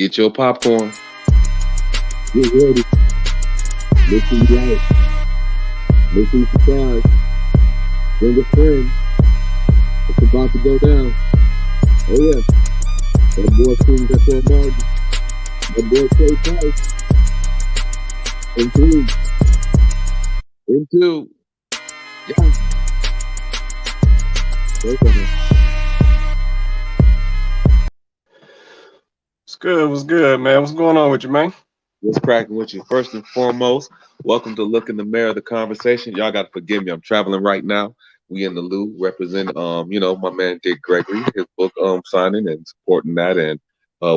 Get your popcorn. Get ready. Listen light. Listen surprise. Bring a friend. It's about to go down. Oh yeah. That boy King Jaquil Martin. That boy Clay Price. Into. Yeah. What's good, man? What's going on with you, man? What's cracking with you? First and foremost, welcome to Look in the Mirror, the conversation. Y'all got to forgive me. I'm traveling right now. We in the Lou represent, my man Dick Gregory, his book signing and supporting that, and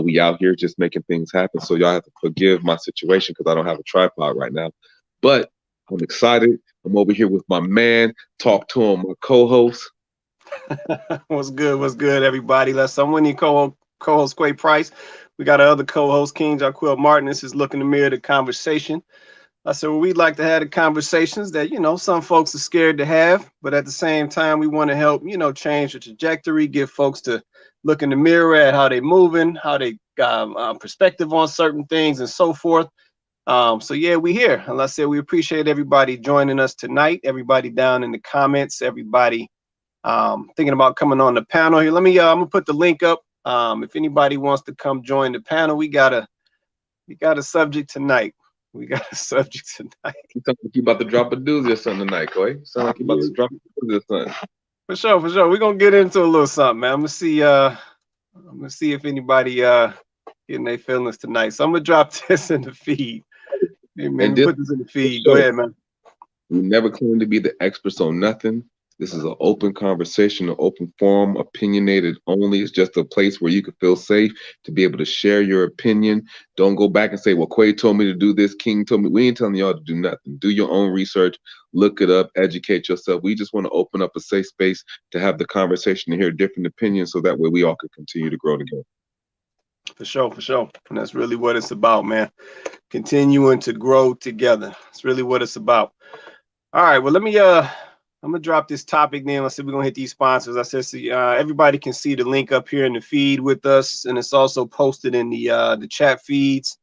we out here just making things happen. So y'all have to forgive my situation because I don't have a tripod right now, but I'm excited. I'm over here with my man. Talk to him, my co-host. What's good, everybody? Let's someone need co-host Quay Price. We got our other co-host, King Jaquil Martin. This is Look in the Mirror, the conversation. So we'd like to have the conversations that, some folks are scared to have, but at the same time, we want to help, change the trajectory, get folks to look in the mirror at how they're moving, how they got perspective on certain things and so forth. So yeah, we here. And let's say we appreciate everybody joining us tonight, everybody down in the comments, everybody thinking about coming on the panel here. Let me, I'm gonna put the link up. If anybody wants to come join the panel, we got a subject tonight. You sound like you about to drop a doozy or something tonight, Coy. Sound like you about to drop a doozy or something. For sure. We're gonna get into a little something, man. I'm gonna see if anybody getting their feelings tonight. So I'm gonna drop this in the feed. Hey, man, put this in the feed. Go ahead, man. We never claim to be the experts on nothing. This is an open conversation, an open forum, opinionated only. It's just a place where you can feel safe to be able to share your opinion. Don't go back and say, well, Quay told me to do this, King told me. We ain't telling y'all to do nothing. Do your own research, look it up, educate yourself. We just want to open up a safe space to have the conversation and hear different opinions so that way we all can continue to grow together. For sure. And that's really what it's about, man. Continuing to grow together. That's really what it's about. All right, well, let me I'm gonna drop this topic then. Let's see, we're gonna hit these sponsors. I said, so, everybody can see the link up here in the feed with us, and it's also posted in the chat feeds.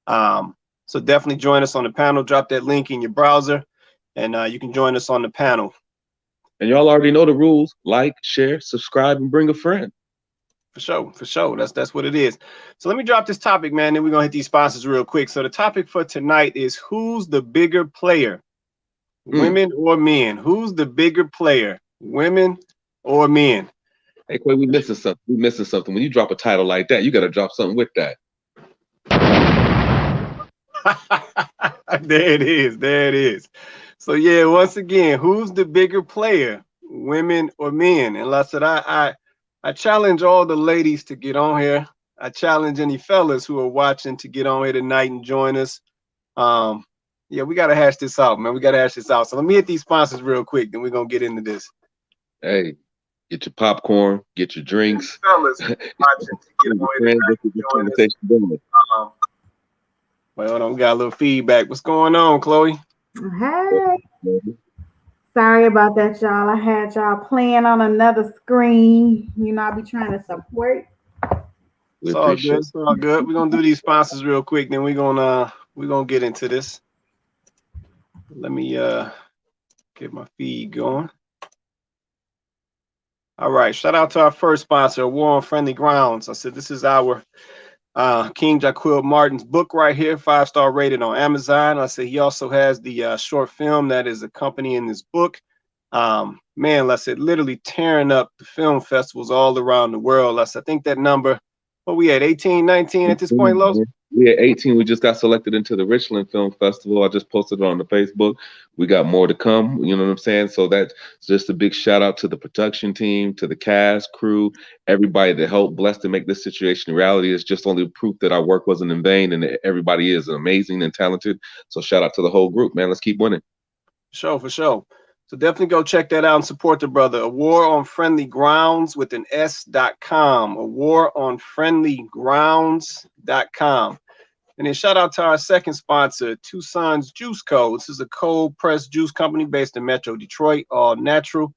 So definitely join us on the panel. Drop that link in your browser, and you can join us on the panel. And y'all already know the rules: like, share, subscribe, and bring a friend. For sure. That's what it is. So let me drop this topic, man. Then we're gonna hit these sponsors real quick. So the topic for tonight is who's the bigger player? Women or men? Who's the bigger player? Women or men? Hey, Quay, we missing something. When you drop a title like that, you got to drop something with that. There it is. So yeah, once again, who's the bigger player? Women or men? And like I said, I challenge all the ladies to get on here. I challenge any fellas who are watching to get on here tonight and join us. Yeah, we got to hash this out, man. So let me hit these sponsors real quick, then we're going to get into this. Hey, get your popcorn, get your drinks. Fellas, watching to get on here tonight. Wait, hold on. We got a little feedback. What's going on, Chloe? Hey. Sorry about that, y'all. I had y'all playing on another screen. I'll be trying to support. It's all good. We're going to do these sponsors real quick, then we're going to get into this. Let me get my feed going. All right. Shout out to our first sponsor, War on Friendly Grounds. I said this is our King Jaquil Martin's book right here, 5-star rated on Amazon. I said he also has the short film that is accompanying this book. Man, I said literally tearing up the film festivals all around the world. I think that number, what we at, 18, 19 at this point, Los? We at 18. We just got selected into the Richland Film Festival. I just posted it on the Facebook. We got more to come. You know what I'm saying? So that's just a big shout out to the production team, to the cast, crew, everybody that helped bless to make this situation a reality. It's just only proof that our work wasn't in vain and that everybody is amazing and talented. So shout out to the whole group, man. Let's keep winning. For sure. So definitely go check that out and support the brother. A War on Friendly Grounds with an S.com. A War on Friendly Grounds.com. And then shout out to our second sponsor, Tucson's Juice Co. This is a cold pressed juice company based in Metro Detroit, all natural.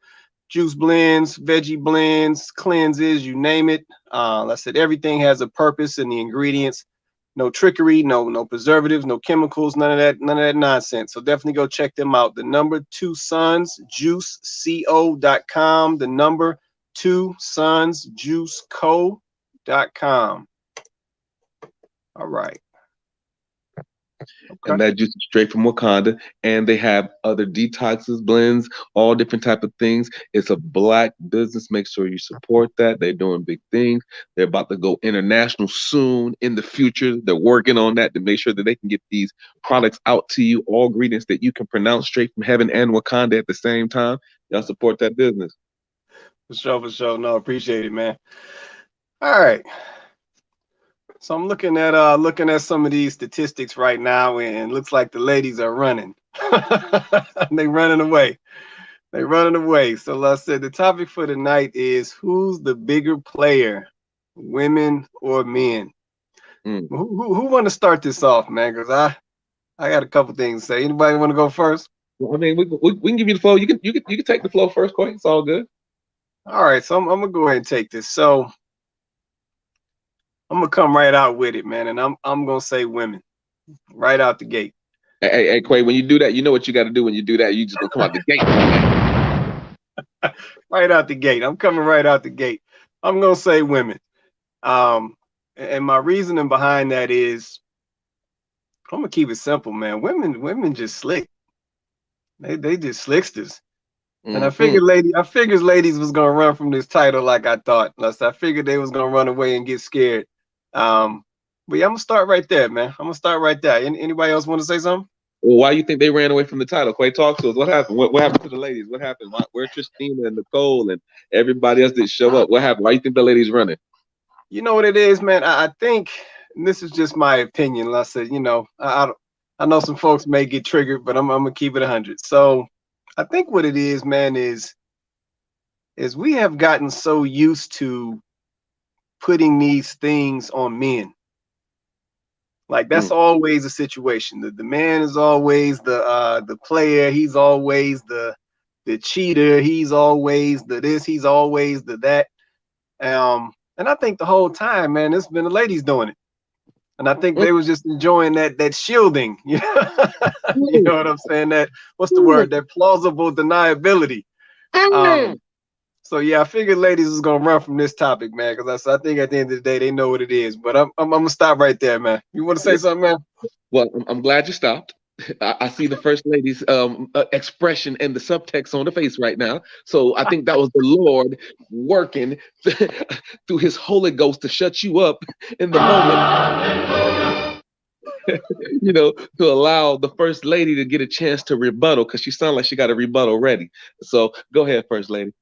juice blends, veggie blends, cleanses, you name it. Like I said, everything has a purpose in the ingredients. No trickery, no preservatives, no chemicals, none of that nonsense. So definitely go check them out. The number 2sonsjuiceco.com. The number 2sonsjuiceco.com. All right. And that juice is straight from Wakanda, and they have other detoxes, blends, all different type of things. It's a Black business. Make sure you support that. They're doing big things. They're about to go international soon in the future. They're working on that to make sure that they can get these products out to you, all ingredients that you can pronounce straight from heaven and Wakanda at the same time. Y'all support that business. For sure. No, appreciate it, man. All right. So I'm looking at some of these statistics right now, and it looks like the ladies are running. They running away. So like I said, the topic for tonight is who's the bigger player, women or men? Who want to start this off, man? Because I got a couple things to say. Anybody want to go first? Well, I mean, we can give you the flow. You can take the flow first, Coy. It's all good. All right, so I'm gonna go ahead and take this. So I'm gonna come right out with it, man, and I'm gonna say women right out the gate. Hey, Quay, when you do that, you know what you got to do. When you do that, you just gonna come out the gate. Right out the gate. I'm coming right out the gate. I'm gonna say women. And my reasoning behind that is I'm gonna keep it simple, man. Women just slick. They just slicksters. And I figured ladies was gonna run from this title like I thought. I figured they was gonna run away and get scared. But yeah, I'm gonna start right there, man. I'm gonna start right there. Anybody else want to say something? Well, why do you think they ran away from the title? Quay, talk to us. What happened? What happened to the ladies? What happened? Where Tristina and Nicole and everybody else didn't show up? What happened? Why do you think the ladies running? You know what it is, man. I think, and this is just my opinion. Like I said, you know, I know some folks may get triggered, but I'm gonna keep it 100. So I think what it is, man, is we have gotten so used to putting these things on men. Like that's always the situation. The man is always the player. He's always the cheater. He's always the this. He's always the that. And I think the whole time, man, it's been the ladies doing it. And I think they was just enjoying that shielding. You know what I'm saying? That what's the word? That plausible deniability. So yeah, I figured ladies was gonna run from this topic, man, because I think at the end of the day they know what it is. But I'm gonna stop right there, man. You want to say something, man? Well, I'm glad you stopped. I see the first lady's expression and the subtext on the face right now. So I think that was the Lord working through his Holy Ghost to shut you up in the moment. You know, to allow the first lady to get a chance to rebuttal, because she sounds like she got a rebuttal ready. So go ahead, first lady.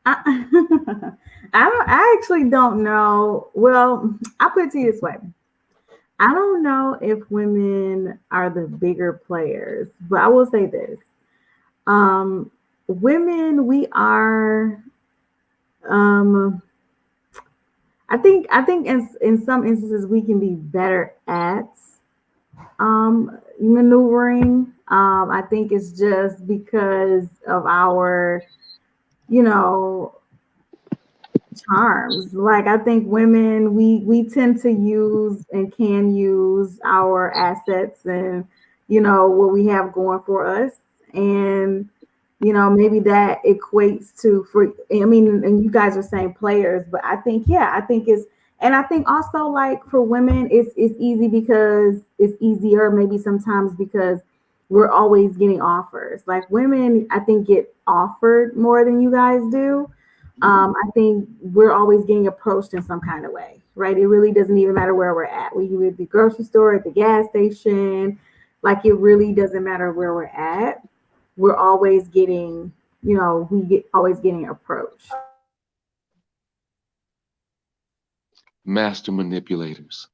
I actually don't know. Well, I'll put it to you this way. I don't know if women are the bigger players, but I will say this. Women, we are, I think in some instances we can be better at maneuvering. I think it's just because of our, you know, charms. Like I think women, we tend to use and can use our assets and, you know, what we have going for us. And, you know, maybe that equates to and you guys are saying players, but I think it's, and I think also like for women, it's easy because it's easier maybe sometimes because we're always getting offers. Like women, I think get offered more than you guys do. I think we're always getting approached in some kind of way, right? It really doesn't even matter where we're at. We can be at the grocery store, at the gas station. Like it really doesn't matter where we're at. We're always getting, you know, always getting approached. Master manipulators.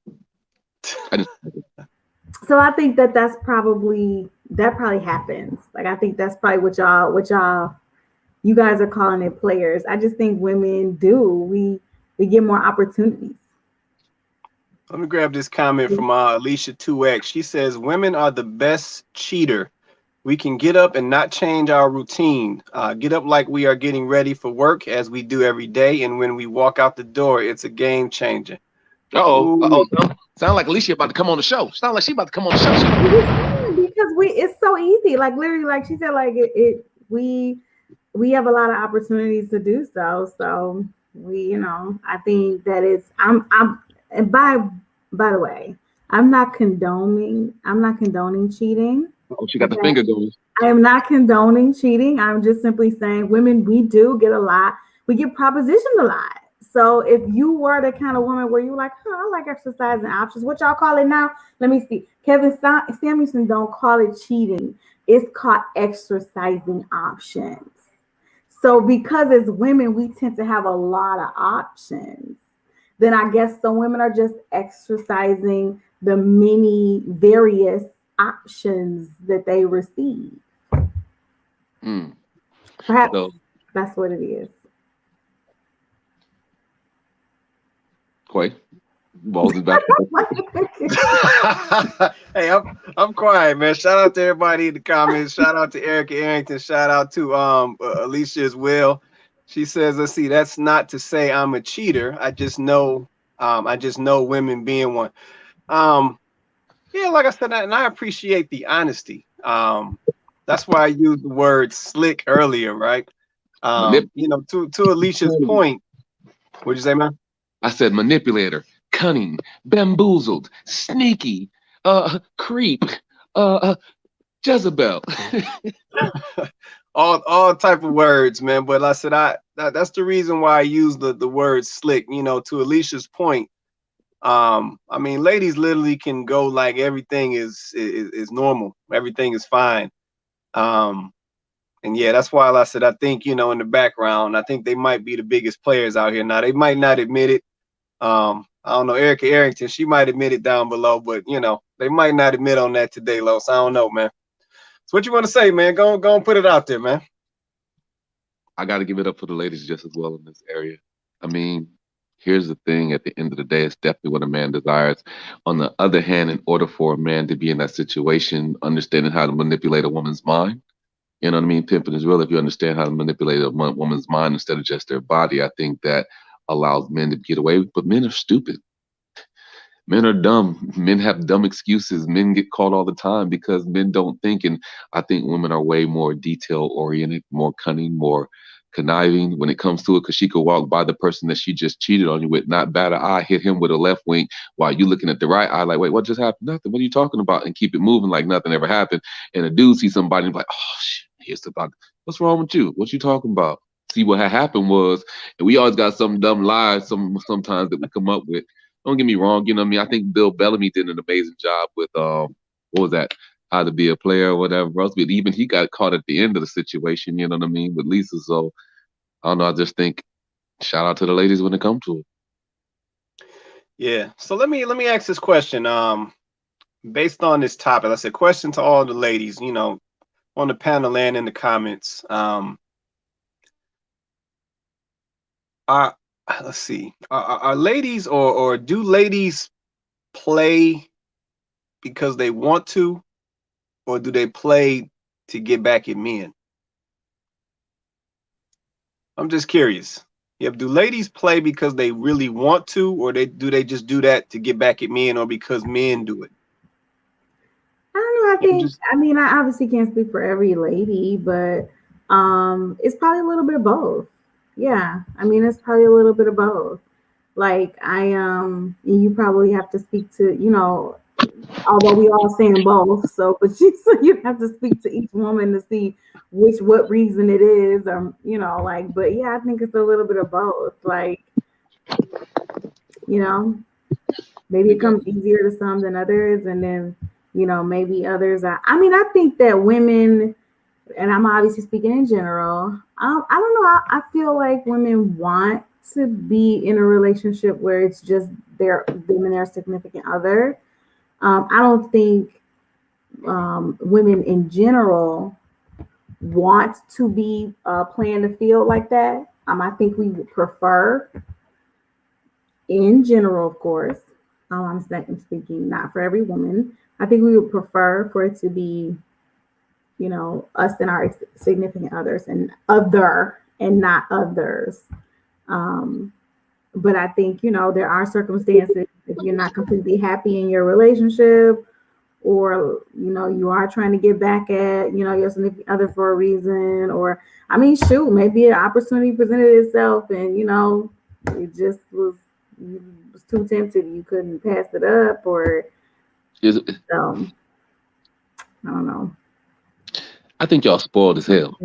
So I think that probably happens. Like I think that's probably what y'all you guys are calling it players. I just think women we get more opportunities. Let me grab this comment from Alicia 2X. She says women are the best cheater We can get up and not change our routine. Get up like we are getting ready for work as we do every day. And when we walk out the door, it's a game changer. Uh-oh. Sound like Alicia about to come on the show. Sound like she about to come on the show. Because it's so easy. Like literally, like she said, like we have a lot of opportunities to do so. So I think that and by the way, I'm not condoning cheating. Oh, she got the finger going. I am not condoning cheating. I'm just simply saying women, we do get a lot. We get propositioned a lot. So if you were the kind of woman where you like, I like exercising options, what y'all call it now? Let me see. Kevin Samuelson don't call it cheating. It's called exercising options. So because as women, we tend to have a lot of options, then I guess some women are just exercising the many various options that they receive. Perhaps that's what it is. Quay, balls is back. Hey, I'm quiet, man. Shout out to everybody in the comments. Shout out to Erica Arrington. Shout out to Alicia as well. She says, let's see, that's not to say I'm a cheater. I just know women being one. Yeah, like I said, and I appreciate the honesty. That's why I used the word slick earlier, right? To Alicia's point. What'd you say, man? I said manipulator, cunning, bamboozled, sneaky, creep, Jezebel. all type of words, man. But I said that's the reason why I use the word slick. To Alicia's point. I mean, ladies literally can go like everything is normal, everything is fine. And yeah, that's why I said I think in the background, I think they might be the biggest players out here now. They might not admit it. I don't know, Erica Arrington, she might admit it down below, but they might not admit on that today, Los. I don't know, man. So what you want to say, man? Go and put it out there, man. I got to give it up for the ladies just as well in this area. I mean, here's the thing. At the end of the day, it's definitely what a man desires. On the other hand, in order for a man to be in that situation, understanding how to manipulate a woman's mind, you know what I mean? Pimping is real. If you understand how to manipulate a woman's mind instead of just their body, I think that allows men to get away. But men are stupid. Men are dumb. Men have dumb excuses. Men get caught all the time because men don't think. And I think women are way more detail-oriented, more cunning, more conniving when it comes to it, because she could walk by the person that she just cheated on you with, not bat an eye, hit him with a left wink while you looking at the right eye like, wait, what just happened? Nothing. What are you talking about? And keep it moving like nothing ever happened. And a dude sees somebody and be like, oh, shit, here's about, what's wrong with you? What you talking about? See, what had happened was, and we always got some dumb lies sometimes that we come up with. Don't get me wrong, you know what I mean? I think Bill Bellamy did an amazing job with, what was that? How to Be a Player or whatever else. But even he got caught at the end of the situation, you know what I mean, with Lisa. So I don't know. I just think shout out to the ladies when it comes to it. Yeah. So let me ask this question. Based on this topic, I said question to all the ladies, on the panel and in the comments. Let's see. Are ladies or do ladies play because they want to, or do they play to get back at men? I'm just curious. Do ladies play because they really want to, or do they just do that to get back at men, or because men do it? I don't know. I mean, I obviously can't speak for every lady, but it's probably a little bit of both. Yeah, I mean, it's probably a little bit of both. Like you probably have to speak to, although we all saying both, but you have to speak to each woman to see what reason it is, but yeah, I think it's a little bit of both. Like, maybe it comes easier to some than others, and then, maybe others I think that women, and I'm obviously speaking in general, I don't know, I feel like women want to be in a relationship where it's just them and their significant other. I don't think women in general want to be playing the field like that. I think we would prefer, in general, of course, I'm speaking not for every woman. I think we would prefer for it to be, you know, us and our significant others, and other and not others. But I think, you know, there are circumstances if you're not completely happy in your relationship, or, you know, you are trying to get back at, you know, your significant other for a reason, or, I mean, shoot, maybe an opportunity presented itself and, you know, it just was, you was too tempted, you couldn't pass it up, or I don't know. I think y'all spoiled as hell.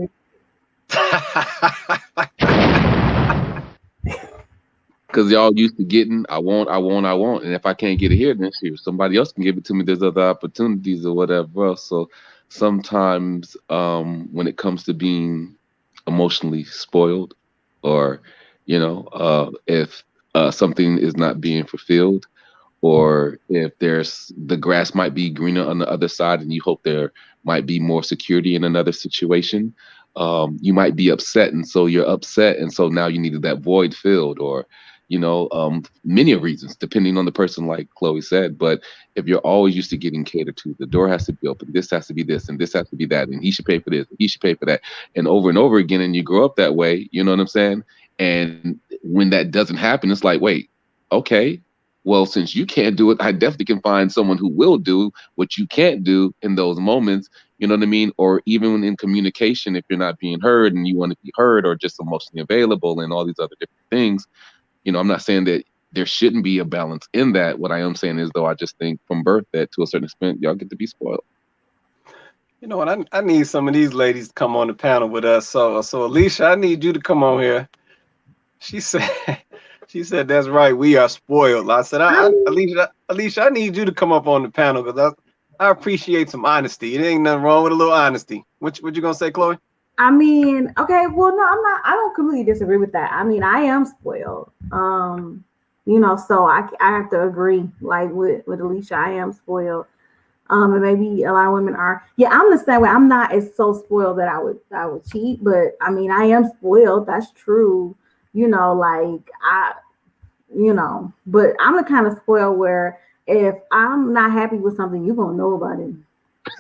Because y'all used to getting, I want. And if I can't get it here, then here, somebody else can give it to me. There's other opportunities or whatever else. So sometimes when it comes to being emotionally spoiled, or, you know, if something is not being fulfilled, or if there's the grass might be greener on the other side and you hope there might be more security in another situation, you might be upset. And so you're upset. And so now you needed that void filled, or, you know, many reasons, depending on the person, like Chloe said. But if you're always used to getting catered to, the door has to be open, this has to be this, and this has to be that, and he should pay for this, and he should pay for that, and over again, and you grow up that way, you know what I'm saying? And when that doesn't happen, it's like, wait, okay, well, since you can't do it, I definitely can find someone who will do what you can't do in those moments. You know what I mean? Or even in communication, if you're not being heard and you want to be heard, or just emotionally available and all these other different things. You know, I'm not saying that there shouldn't be a balance in that. What I am saying is, though, I just think from birth that to a certain extent, y'all get to be spoiled. You know what? I need some of these ladies to come on the panel with us. So Alicia, I need you to come on here. She said that's right. We are spoiled. I said, Alicia, I need you to come up on the panel because I appreciate some honesty. It ain't nothing wrong with a little honesty. What you gonna say, Chloe? I mean, okay, well, no, I'm not. I don't completely disagree with that. I mean, I am spoiled. You know, so I have to agree, like with Alicia, I am spoiled. And maybe a lot of women are. Yeah, I'm the same way. I'm not as so spoiled that I would cheat, but I mean, I am spoiled. That's true. You know, like but I'm the kind of spoiled where if I'm not happy with something, you're gonna know about it.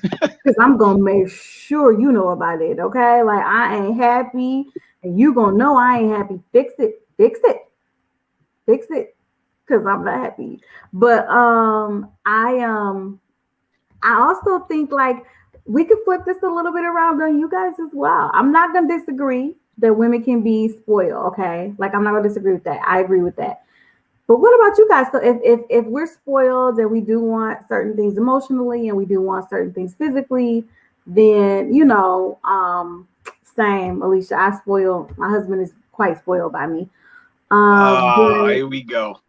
Because I'm gonna make sure you know about it, okay? Like, I ain't happy, and you gonna know I ain't happy. Fix it, because I'm not happy. But I also think, like, we could flip this a little bit around on you guys as well. I'm not gonna disagree that women can be spoiled, okay? Like, I'm not gonna disagree with that. I agree with that. But what about you guys? So if we're spoiled and we do want certain things emotionally and we do want certain things physically, then, you know, same, Alicia, my husband is quite spoiled by me. Here we go.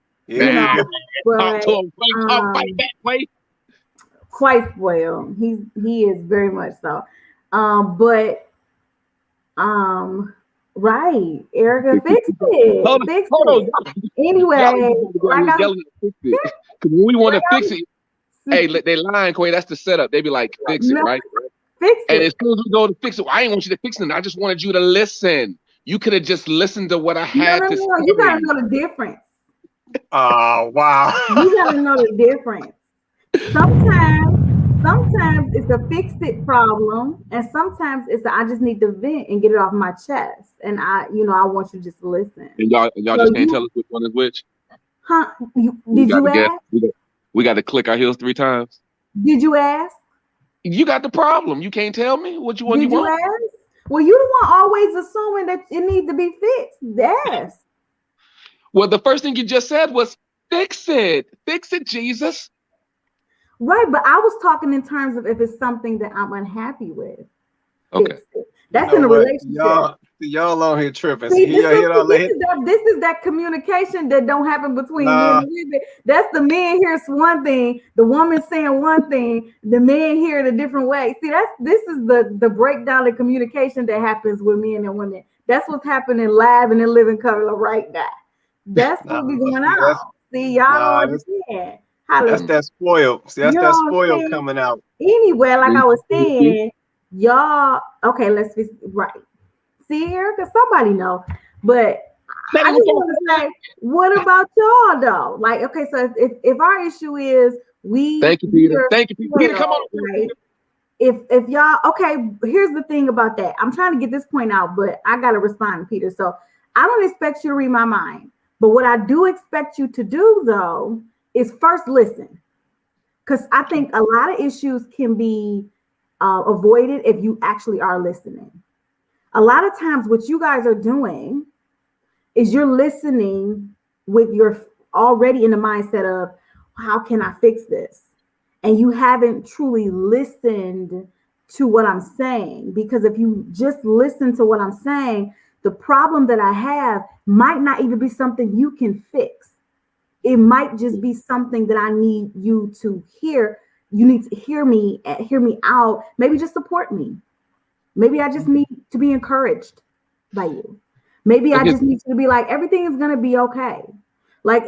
Quite spoiled. He is very much so. Right, Erica, fix it. Hold on. Anyway, when we want to fix it, hey, they lying, Quay. That's the setup. They be like, fix it, right? Fix it. And as soon as we go to fix it, I ain't want you to fix it. I just wanted you to listen. You could have just listened to what I had to say. You gotta know the difference. Oh, wow. You gotta know the difference. Sometimes it's a fix it problem, and sometimes it's I just need to vent and get it off my chest. And I want you to just listen. And y'all just can't tell us which one is which? Huh? Did you ask? We got to click our heels 3 times. Did you ask? You got the problem. You can't tell me what you want. Did you ask? Well, you the one always assuming that it needs to be fixed. Yes. Well, the first thing you just said was fix it. Fix it, Jesus. Right, but I was talking in terms of if it's something that I'm unhappy with. Okay. That's in a relationship. Y'all on here tripping. See, this is that communication that don't happen between men and women. That's the man hears one thing, the woman saying one thing, the man hear it a different way. See, this is the breakdown of communication that happens with men and women. That's what's happening live and in living color right now. That's what be going on. See, y'all don't understand. That's that spoiled. See, that's that spoiled coming out. Anyway, like I was saying, y'all, okay, let's be right. See, Erica, somebody know. But I just want to say, what about y'all though? Like, okay, so if our issue is Thank you, Peter. Thank you, Peter. Come on. Right? if y'all, okay, here's the thing about that. I'm trying to get this point out, but I gotta respond, Peter. So I don't expect you to read my mind, but what I do expect you to do though is first listen, because I think a lot of issues can be avoided if you actually are listening. A lot of times, what you guys are doing is you're listening with your already in the mindset of how can I fix this? And you haven't truly listened to what I'm saying. Because if you just listen to what I'm saying, the problem that I have might not even be something you can fix. It might just be something that I need you to hear. You need to hear me out. Maybe just support me. Maybe I just need to be encouraged by you. Maybe I just need you to be like, everything is going to be okay. Like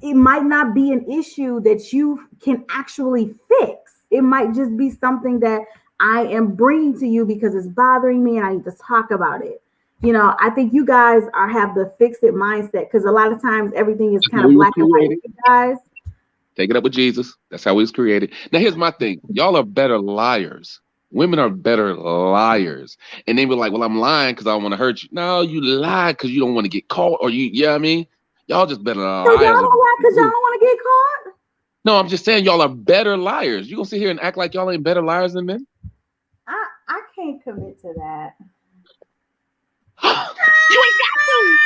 it might not be an issue that you can actually fix. It might just be something that I am bringing to you because it's bothering me and I need to talk about it. You know, I think you guys have the fix it mindset because a lot of times everything is kind of black and white. You guys take it up with Jesus. That's how we was created. Now here's my thing. Y'all are better liars. Women are better liars. And they were like, well, I'm lying because I don't want to hurt you. No, you lie because you don't want to get caught or you know what I mean? Y'all just better liars. So y'all don't lie because y'all don't want to get caught? No, I'm just saying y'all are better liars. You gonna sit here and act like y'all ain't better liars than men? I can't commit to that. You ain't got to.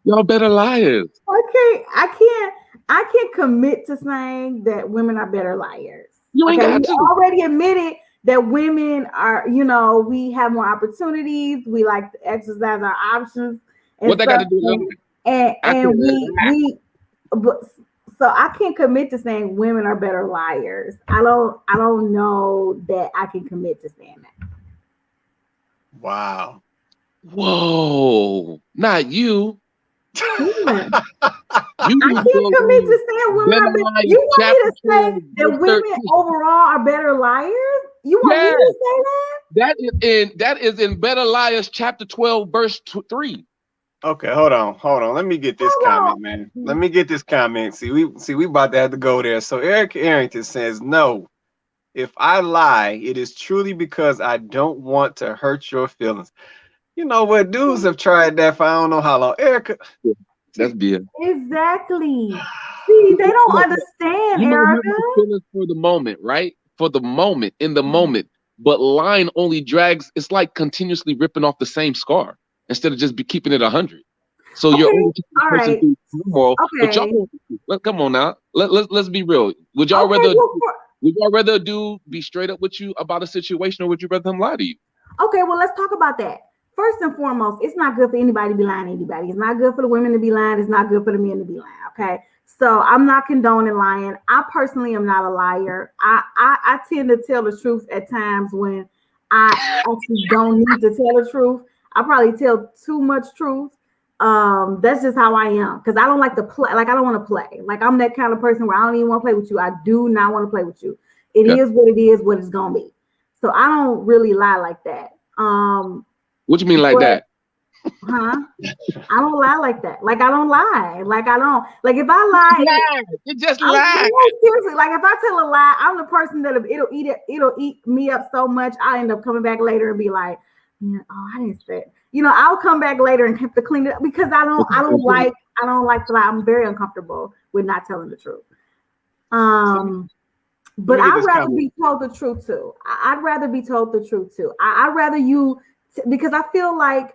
Y'all better liars. I can't commit to saying that women are better liars. You ain't got to. We already admitted that women are, you know, we have more opportunities. We like to exercise our options. What they got to do? So I can't commit to saying women are better liars. I don't know that I can commit to saying that. Wow. Whoa. Not you. I can't commit to saying women are better. You want me to say that women overall are better liars? You want me to say that? That is in Better Liars, chapter 12, verse 3. Okay, hold on. Let me get this comment, man. Let me get this comment. See, we about to have to go there. So Eric Arrington says, no, if I lie, it is truly because I don't want to hurt your feelings. You know what? Dudes have tried that for I don't know how long. Erica. That's beautiful. Exactly. See, they don't understand, Erica. For the moment, right? For the moment, in the moment. But lying only drags, it's like continuously ripping off the same scar instead of just keeping it 100. So you're only all right. More, but y'all, come on now. Let's be real. Would y'all rather be straight up with you about a situation, or would you rather him lie to you? Okay, well, let's talk about that. First and foremost, it's not good for anybody to be lying to anybody. It's not good for the women to be lying. It's not good for the men to be lying. Okay. So I'm not condoning lying. I personally am not a liar. I tend to tell the truth at times when I actually don't need to tell the truth. I probably tell too much truth. That's just how I am. Because I don't like to play. Like, I don't want to play. Like, I'm that kind of person where I don't even want to play with you. I do not want to play with you. It is what it is, what it's going to be. So I don't really lie like that. What you mean like that? Huh? I don't lie like that. Like, I don't lie. Like, I don't. Like, if I lie, you just lie. Seriously, like if I tell a lie, I'm the person that it'll eat me up so much. I end up coming back later and be like, yeah, oh, I didn't say it. You know, I'll come back later and have to clean it up because I don't like to lie. I'm very uncomfortable with not telling the truth. But I'd rather be told the truth too. I'd rather be told the truth too. I'd rather you. Because I feel like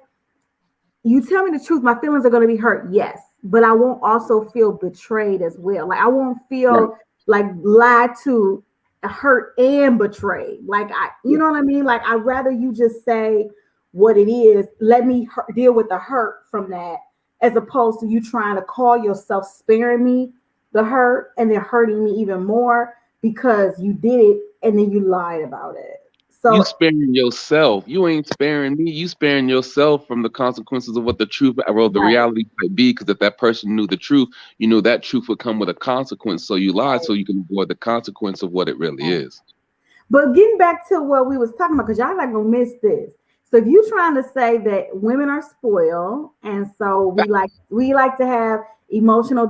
you tell me the truth, my feelings are going to be hurt, yes, but I won't also feel betrayed as well. Like I won't feel like lied to, hurt, and betrayed. Like you know what I mean? Like I'd rather you just say what it is. Let me deal with the hurt from that, as opposed to you trying to call yourself sparing me the hurt and then hurting me even more because you did it and then you lied about it. So, you sparing yourself. You ain't sparing me. You sparing yourself from the consequences of what the truth or the reality might be. Because if that person knew the truth, you know that truth would come with a consequence. So you lied so you can avoid the consequence of what it really is. But getting back to what we was talking about, because y'all not gonna miss this. So if you're trying to say that women are spoiled, and so we like to have emotional.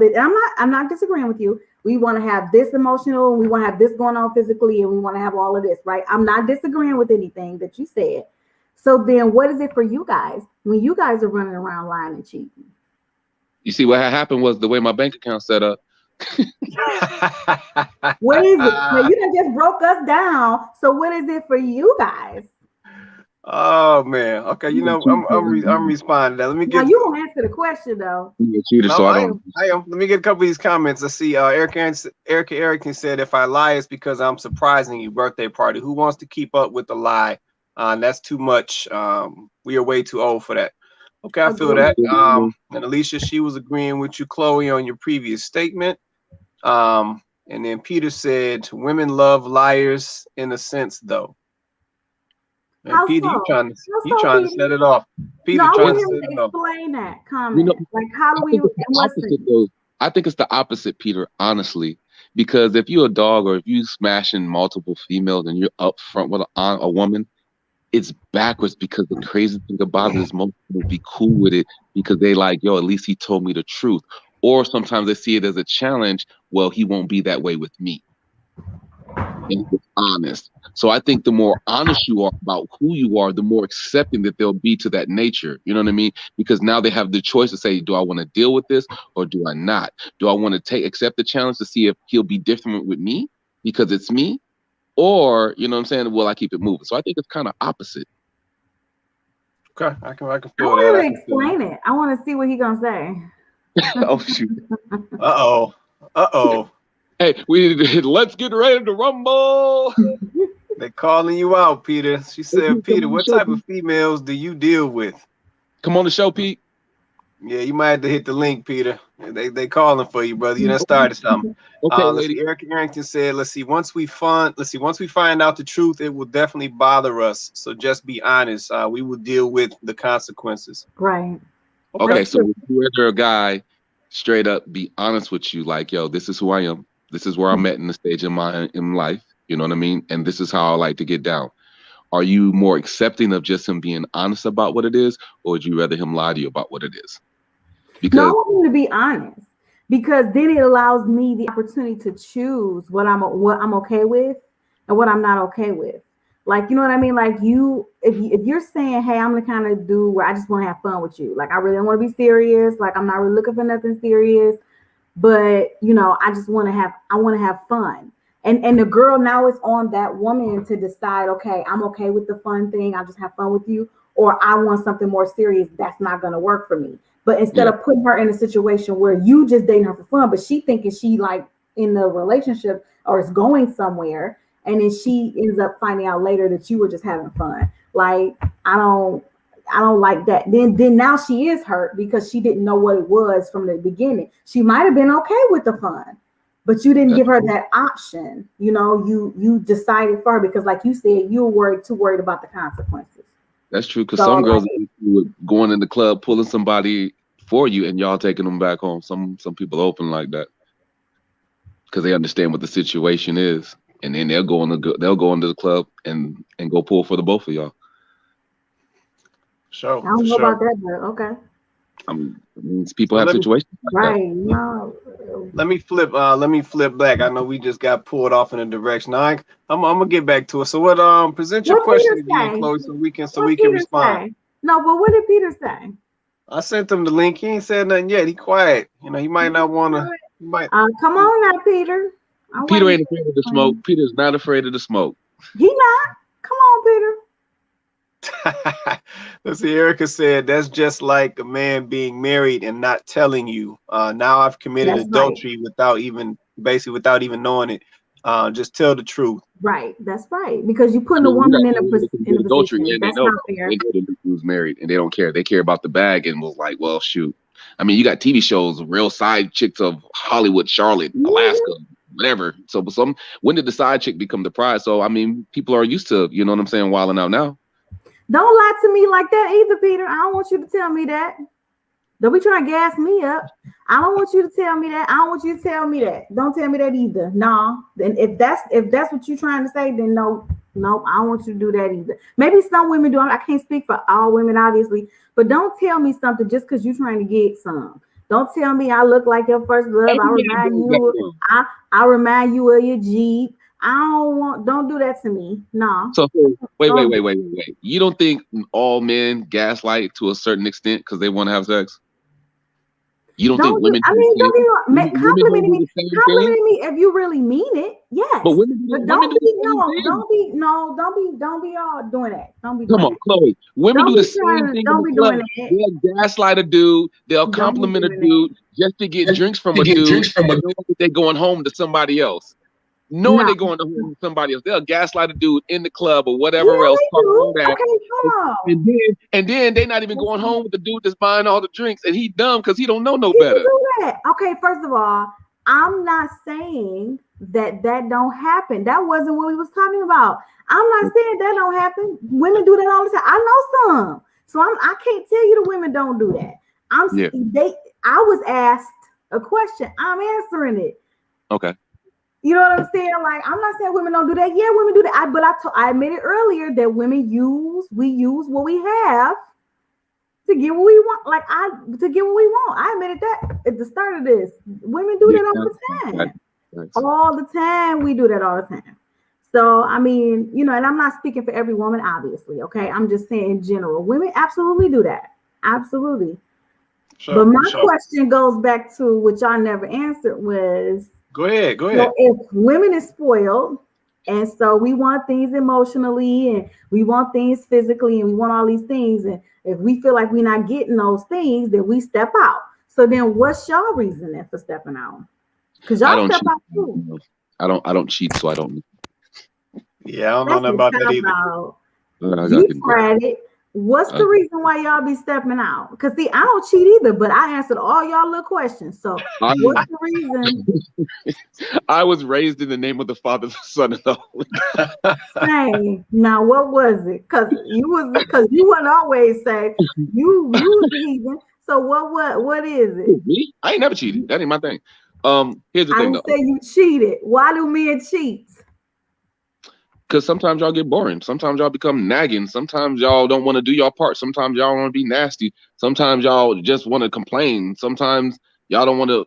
I'm not disagreeing with you. We want to have this emotional, and we want to have this going on physically, and we want to have all of this, right? I'm not disagreeing with anything that you said. So then what is it for you guys when you guys are running around lying and cheating? You see, what happened was the way my bank account set up. What is it? Now, you done just broke us down. So what is it for you guys? Oh man. Okay, you know, I'm responding to that. Let me get. Now you don't answer the question though. I am. Let me get a couple of these comments. Let's see. Erica Erickson said, "If I lie, it's because I'm surprising you. Birthday party. Who wants to keep up with the lie? That's too much. We are way too old for that." Okay, I feel that. And Alicia, she was agreeing with you, Chloe, on your previous statement. And then Peter said, "Women love liars in a sense, though." And Peter, you trying to set it off. Peter trying to set it off. Explain that comment. Like, how do we? I think it's the opposite, Peter. Honestly, because if you're a dog or if you smashing multiple females and you're up front with a woman, it's backwards. Because the crazy thing about it is most people be cool with it because they like, yo, at least he told me the truth. Or sometimes they see it as a challenge. Well, he won't be that way with me. And it's honest. So I think the more honest you are about who you are, the more accepting that they'll be to that nature. You know what I mean? Because now they have the choice to say, do I want to deal with this or do I not? Do I want to accept the challenge to see if he'll be different with me because it's me? Or, you know what I'm saying, will I keep it moving? So I think it's kind of opposite. Okay, I can feel that. I want to explain it. I want to see what he's going to say. Oh, shoot. Uh-oh. Hey, let's get ready to rumble. They're calling you out, Peter. She said, Peter, what type of females do you deal with? Come on the show, Pete. Yeah, you might have to hit the link, Peter. They calling for you, brother. You done started something. Okay, lady. Eric Arrington said, let's see, once we find out the truth, it will definitely bother us. So just be honest. We will deal with the consequences. Right. Okay, so if you're a guy, straight up be honest with you, like, yo, this is who I am. This is where I'm at in the stage in life. You know what I mean? And this is how I like to get down. Are you more accepting of just him being honest about what it is, or would you rather him lie to you about what it is? Because no, I want him to be honest, because then it allows me the opportunity to choose what I'm okay with and what I'm not okay with. Like, you know what I mean? Like if you're saying, hey, I'm the kind of dude where I just want to have fun with you. Like, I really don't want to be serious. Like, I'm not really looking for nothing serious, but you know, I want to have fun. And the girl now is on that woman to decide, okay, I'm okay with the fun thing. I'll just have fun with you. Or I want something more serious. That's not going to work for me. But instead of putting her in a situation where you just dating her for fun, but she thinking she like in the relationship or is going somewhere, and then she ends up finding out later that you were just having fun. Like, I don't like that. Then now she is hurt because she didn't know what it was from the beginning. She might have been okay with the fun, but you didn't give her that option. You know, you decided for her because, like you said, you were too worried about the consequences. That's true, because some girls were going in the club, pulling somebody for you, and y'all taking them back home. Some people open like that because they understand what the situation is, and then they'll go into the club and go pull for the both of y'all. Sure. I don't know about that, but okay. People have situations like right. that. No. Let me flip back. I know we just got pulled off in a direction. I'm gonna get back to it. So what present your question again, Chloe, so we can respond. Say? No, but what did Peter say? I sent him the link. He ain't said nothing yet. He quiet. You know, he might not wanna come on now, Peter. Peter ain't afraid of the smoke. Peter's not afraid of the smoke. He not. Come on, Peter. Let's see. Erica said that's just like a man being married and not telling you. Now I've committed adultery without even knowing it. Just tell the truth. Right. That's right. Because you putting a woman in a adultery, position. and that's they know not fair. they know who's married, and they don't care. They care about the bag, and was like, well, shoot. I mean, you got TV shows, real side chicks of Hollywood, Charlotte, Alaska, whatever. So when did the side chick become the prize? So I mean, people are used to, you know what I'm saying, wilding out now. Don't lie to me like that either, Peter. I don't want you to tell me that. Don't be trying to gas me up. I don't want you to tell me that. I don't want you to tell me that. Don't tell me that either. No. Then if that's what you're trying to say, then no, I don't want you to do that either. Maybe some women do. I can't speak for all women, obviously, but don't tell me something just because you're trying to get some. Don't tell me I look like your first love. I remind you of your Jeep. Don't do that to me. No. So wait. You don't think all men gaslight to a certain extent because they want to have sex? You don't think women? Complimenting me if you really mean it. Yes. But don't be all doing that. Don't be. Come on, Chloe. Women do the same thing. Don't be doing that. They'll gaslight a dude. They'll compliment a dude just to get drinks from a dude. They're going home to somebody else. Knowing they're going to somebody else, they'll gaslight a dude in the club or whatever else. And then they're not even going home with the dude that's buying all the drinks, and he dumb because he don't know no better. Do that. Okay, first of all, I'm not saying that don't happen. That wasn't what we was talking about. I'm not saying that don't happen. Women do that all the time. I know some, so I can't tell you the women don't do that. I was asked a question. I'm answering it. Okay. You know what I'm saying? Like, I'm not saying women don't do that. Yeah, women do that. I admitted earlier that we use what we have to get what we want. To get what we want. I admitted that at the start of this. Women do that all the time. All the time. We do that all the time. So, I mean, and I'm not speaking for every woman, obviously. Okay. I'm just saying in general, women absolutely do that. Absolutely. Sure, but my question goes back to what y'all never answered was, Go ahead. So if women is spoiled, and so we want things emotionally, and we want things physically, and we want all these things, and if we feel like we're not getting those things, then we step out. So then, what's y'all reasoning for stepping out? Because y'all step out too. I don't cheat, so I don't. Yeah, I don't know nothing about that either. You tried it. What's the reason why y'all be stepping out? Because see, I don't cheat either, but I answered all y'all little questions. So what's the reason? I was raised in the name of the Father, the Son, and the Holy Ghost. Hey, now what was it? Because you wouldn't always say you was the heathen. So what is it? Me? I ain't never cheated. That ain't my thing. Here's the thing. I didn't say you cheated. Why do men cheat? Because sometimes y'all get boring. Sometimes y'all become nagging. Sometimes y'all don't want to do your part. Sometimes y'all want to be nasty. Sometimes y'all just want to complain. Sometimes y'all don't want to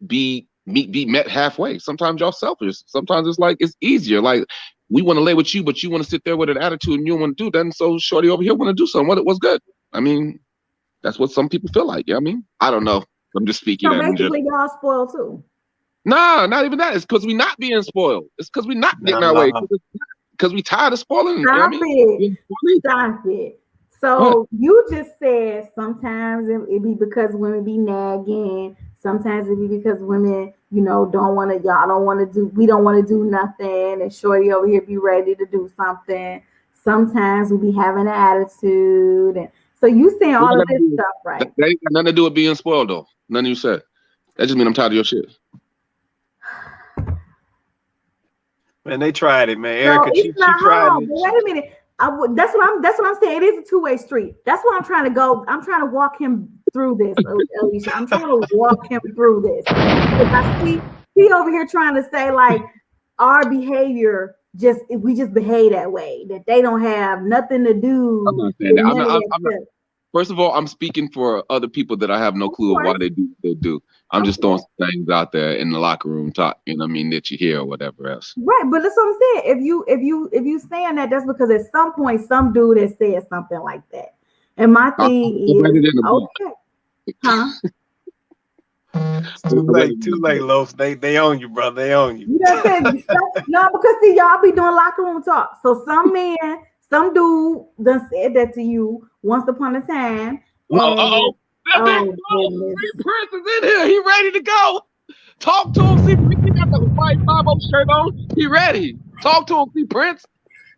be met halfway. Sometimes y'all selfish. Sometimes it's like it's easier. Like we want to lay with you, but you want to sit there with an attitude and you don't want to do that. And so shorty over here want to do something. What's good? I mean, that's what some people feel like. Yeah, I mean, I don't know. I'm just speaking. So basically, y'all spoiled too. Nah, not even that. It's because we're not being spoiled. It's because we're not getting our way. Because we tired of spoiling. Stop it. So you just said sometimes it be because women be nagging. Sometimes it be because women, we don't want to do nothing. And shorty over here be ready to do something. Sometimes we be having an attitude. And so you saying all of this stuff, right? That ain't got nothing to do with being spoiled, though. None of you said. That just means I'm tired of your shit. Man, they tried it, man. Erica, she tried it. Wait a minute. That's what I'm saying. It is a two-way street. That's why I'm trying to go. I'm trying to walk him through this, Alicia. I'm trying to walk him through this. Because I see he over here trying to say like our behavior we just behave that way, that they don't have nothing to do. I'm not saying that. I'm not, first of all, I'm speaking for other people that I have no clue of why they do what they do. I'm just throwing some things out there in the locker room talk, that you hear or whatever else. Right, but that's what I'm saying. If you saying that, that's because at some point some dude has said something like that. And my thing is okay. Huh? Too late, Los. They own you, bro. They own you. No, because see, y'all be doing locker room talk. So some dude done said that to you once upon a time. Prince is in here. He ready to go. Talk to him. See, he got the white 5-0 shirt on. He ready. Talk to him. See, Prince.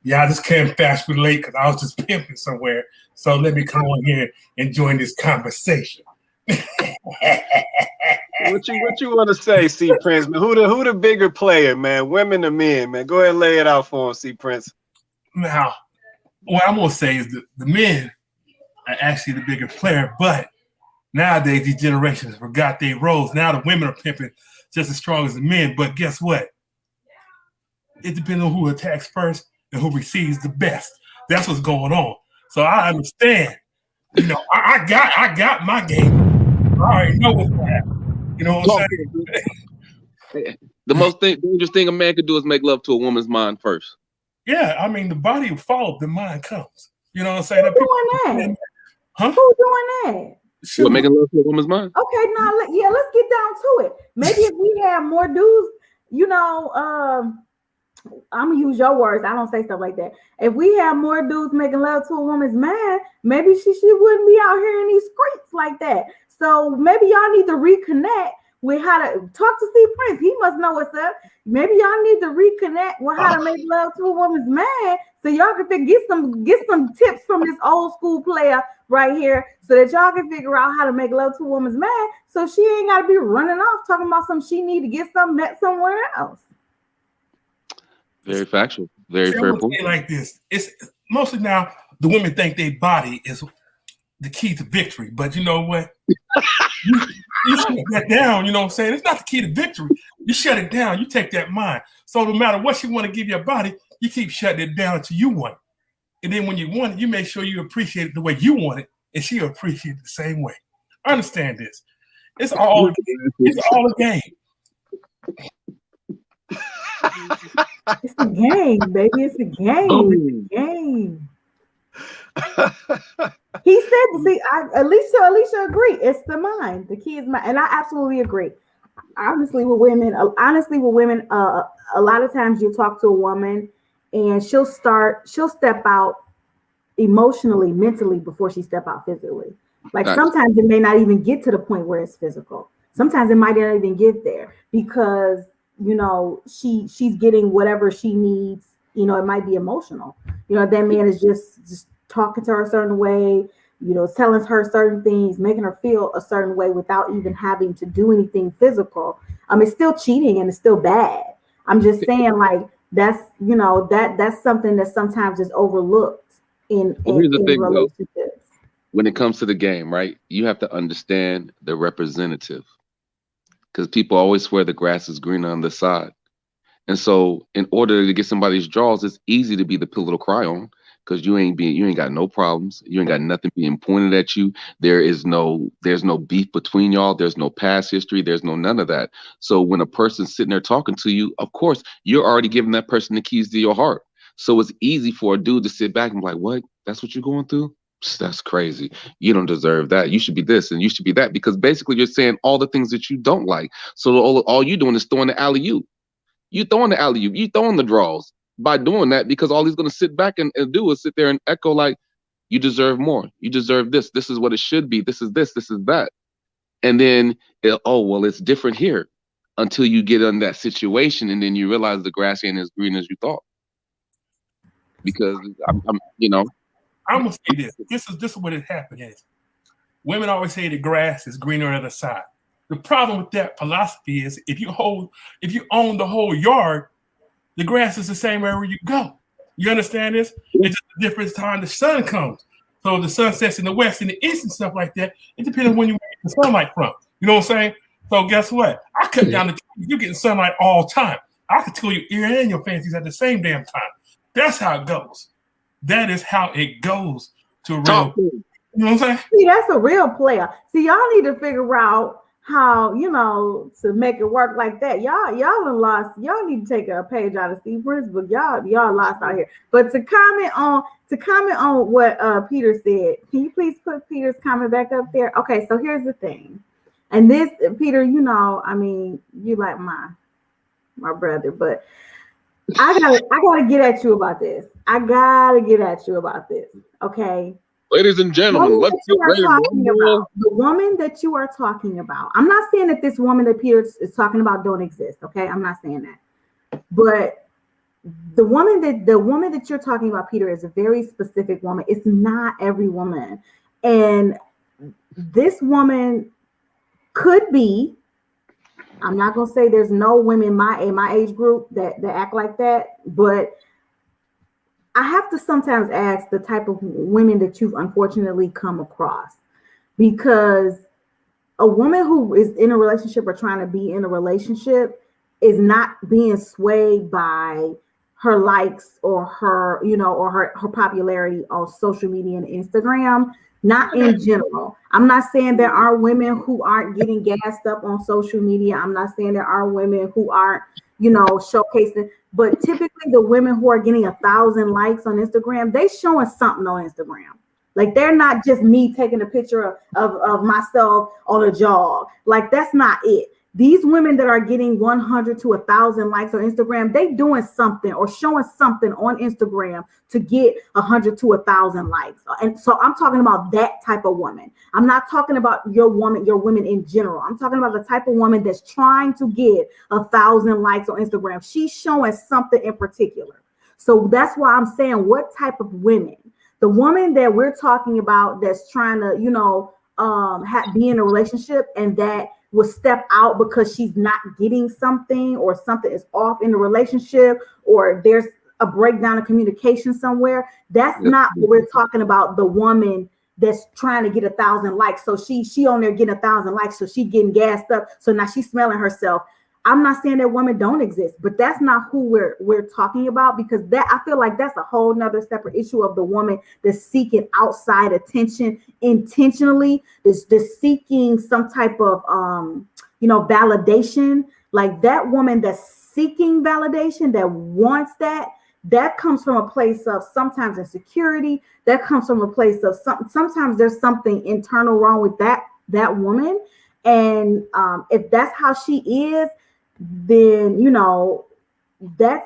Yeah, I just came fast late because I was just pimping somewhere. So let me come on here and join this conversation. What you want to say, C Prince? Who the bigger player, man? Women or men, man? Go ahead and lay it out for him, C Prince. Now, what I'm gonna say is the men are actually the bigger player, but nowadays these generations forgot their roles. Now the women are pimping just as strong as the men. But guess what? It depends on who attacks first and who receives the best. That's what's going on. So I understand. I got my game. I already know what's going to happen. You know what I'm saying? The most dangerous thing a man could do is make love to a woman's mind first. Yeah, I mean, the body will follow, the mind comes. You know what I'm saying? Who's doing that? Huh? Who's doing that? What, making love to a woman's mind? Okay, now let's get down to it. Maybe if we have more dudes, you know, I'm gonna use your words. I don't say stuff like that. If we have more dudes making love to a woman's man, maybe she wouldn't be out here in these streets like that. So maybe y'all need to reconnect with how to talk to Steve Prince. He must know what's up. Maybe y'all need to reconnect with how to make love to a woman's man, so y'all can get some tips from this old school player right here, so that y'all can figure out how to make love to a woman's man, so she ain't got to be running off talking about something she need to get something met somewhere else. Very factual. Very fair point. Like this, it's mostly now the women think their body is the key to victory, but you know what? You shut that down. You know what I'm saying? It's not the key to victory. You shut it down. You take that mind. So no matter what you want to give your body, you keep shutting it down until you want it. And then when you want it, you make sure you appreciate it the way you want it, and she'll appreciate it the same way. Understand this. It's all a game. It's a game, baby. It's a game. It's a game. He said, see, Alicia agreed. It's the mind. The key is mind. And I absolutely agree. Honestly, with women, a lot of times you talk to a woman and she'll step out emotionally, mentally before she step out physically. Like sometimes it may not even get to the point where it's physical. Sometimes it might not even get there because, you know, she's getting whatever she needs. You know, it might be emotional. You know, that man is just talking to her a certain way, you know, telling her certain things, making her feel a certain way without even having to do anything physical. It's still cheating and it's still bad. I'm just saying, like, that's, you know, that's something that sometimes is overlooked in relationships. Though, when it comes to the game, right? You have to understand the representative, because people always swear the grass is greener on the side. And so in order to get somebody's draws, it's easy to be the pillow to cry on, because you ain't got no problems. You ain't got nothing being pointed at you. There's no beef between y'all. There's no past history. There's no none of that. So when a person's sitting there talking to you, of course, you're already giving that person the keys to your heart. So it's easy for a dude to sit back and be like, what? That's what you're going through? That's crazy. You don't deserve that. You should be this and you should be that, because basically you're saying all the things that you don't like. So all you're doing is throwing the alley-oop. You throwing the alley-oop. You throwing the draws by doing that, because all he's going to sit back and do is sit there and echo like, you deserve more. You deserve this. This is what it should be. This is this. This is that. And then, it's different here, until you get in that situation, and then you realize the grass ain't as green as you thought. Because I'm gonna say this. This is what it happened is. Women always say the grass is greener on the other side. The problem with that philosophy is if you own the whole yard, the grass is the same wherever you go. You understand this? It's just a different time the sun comes. So the sun sets in the west and the east and stuff like that. It depends on when you get the sunlight from. You know what I'm saying? So guess what? I cut down the trees. You're getting sunlight all the time. I can tell your ear and your fancies at the same damn time. That's how it goes. That is how it goes to real. You know what I'm saying? See, that's a real player. See, y'all need to figure out how, you know, to make it work like that. Y'all lost. Y'all need to take a page out of Steve Prince book. Y'all lost out here. But to comment on what Peter said, can you please put Peter's comment back up there? Okay, so here's the thing. And this, Peter, you know, I mean, you like my brother, but I gotta get at you about this. Okay. Ladies and gentlemen, let's get ready. The woman that you are talking about. I'm not saying that this woman that Peter is talking about don't exist. Okay, I'm not saying that. But the woman that you're talking about, Peter, is a very specific woman. It's not every woman, and this woman could be. I'm not gonna say there's no women in my age group that act like that, but I have to sometimes ask the type of women that you've unfortunately come across, because a woman who is in a relationship or trying to be in a relationship is not being swayed by her likes or her, you know, or her popularity on social media and Instagram, not in general. I'm not saying there are women who aren't getting gassed up on social media. I'm not saying there are women who aren't, you know, showcasing, but typically the women who are getting 1,000 likes on Instagram, they showing something on Instagram. Like they're not just me taking a picture of myself on a jog. Like that's not it. These women that are getting 100 to 1,000 likes on Instagram, they doing something or showing something on Instagram to get 100 to 1,000 likes. And so I'm talking about that type of woman. I'm not talking about your women in general. I'm talking about the type of woman that's trying to get 1,000 likes on Instagram. She's showing something in particular. So that's why I'm saying, what type of women? The woman that we're talking about that's trying to, you know, be in a relationship and that will step out because she's not getting something or something is off in the relationship or there's a breakdown of communication somewhere. That's not what we're talking about. The woman that's trying to get 1,000 likes. So she on there getting 1,000 likes. So she getting gassed up. So now she's smelling herself. I'm not saying that women don't exist, but that's not who we're talking about, because that, I feel like that's a whole nother separate issue of the woman that's seeking outside attention intentionally, is seeking some type of you know, validation. Like that woman that's seeking validation, that wants that comes from a place of sometimes insecurity. That comes from a place of sometimes there's something internal wrong with that woman. And if that's how she is, then, you know, that's,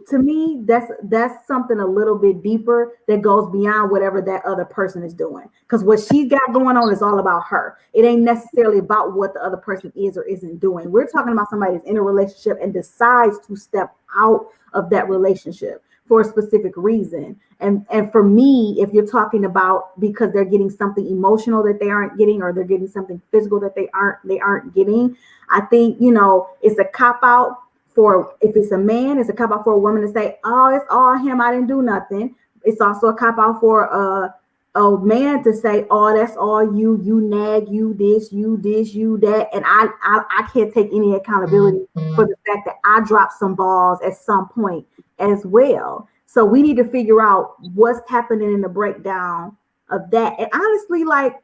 to me, that's something a little bit deeper that goes beyond whatever that other person is doing. Because what she got going on is all about her. It ain't necessarily about what the other person is or isn't doing. We're talking about somebody that's in a relationship and decides to step out of that relationship for a specific reason. And for me, if you're talking about because they're getting something emotional that they aren't getting, or they're getting something physical that they aren't getting, I think, you know, it's a cop out for, if it's a man, it's a cop out for a woman to say, oh, it's all him, I didn't do nothing. It's also a cop out for a man to say, oh, that's all you nag, you this, you that. And I can't take any accountability for the fact that I dropped some balls at some point as well. So we need to figure out what's happening in the breakdown of that. And honestly, like,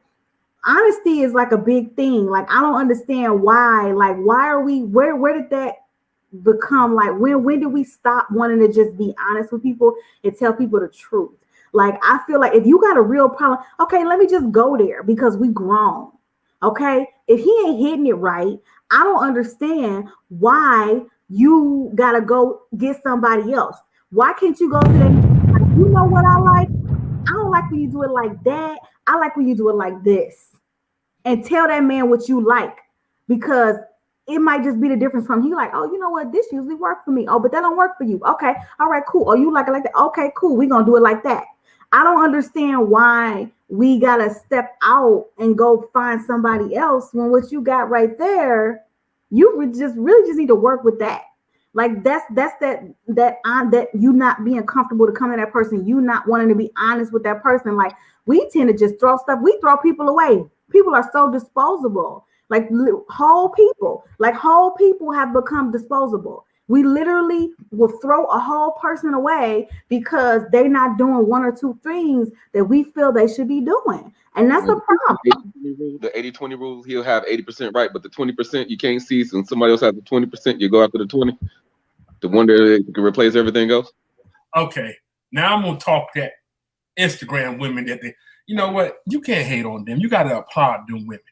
honesty is like a big thing. Like, I don't understand why. Like, why are we, where did that become? Like, when did we stop wanting to just be honest with people and tell people the truth? Like, I feel like if you got a real problem, okay, let me just go there because we grown. Okay, if he ain't hitting it right, I don't understand why you gotta go get somebody else. Why can't you go to them? Like, you know what I like? I don't like when you do it like that. I like when you do it like this. And tell that man what you like, because it might just be the difference from he like, oh, you know what? This usually works for me. Oh, but that don't work for you. Okay. All right, cool. Oh, you like it like that? Okay, cool. We're going to do it like that. I don't understand why we got to step out and go find somebody else when what you got right there, you really just need to work with that. Like that's that you not being comfortable to come to that person, you not wanting to be honest with that person. Like, we tend to just throw people away. People are so disposable. Like whole people have become disposable. We literally will throw a whole person away because they're not doing one or two things that we feel they should be doing. And that's a problem. The 80-20 rule, he'll have 80% right, but the 20% you can't see. So when somebody else has the 20%, you go after the 20. The one that can replace everything else. Okay, now I'm gonna talk that Instagram women that they, you know what? You can't hate on them. You gotta applaud them women.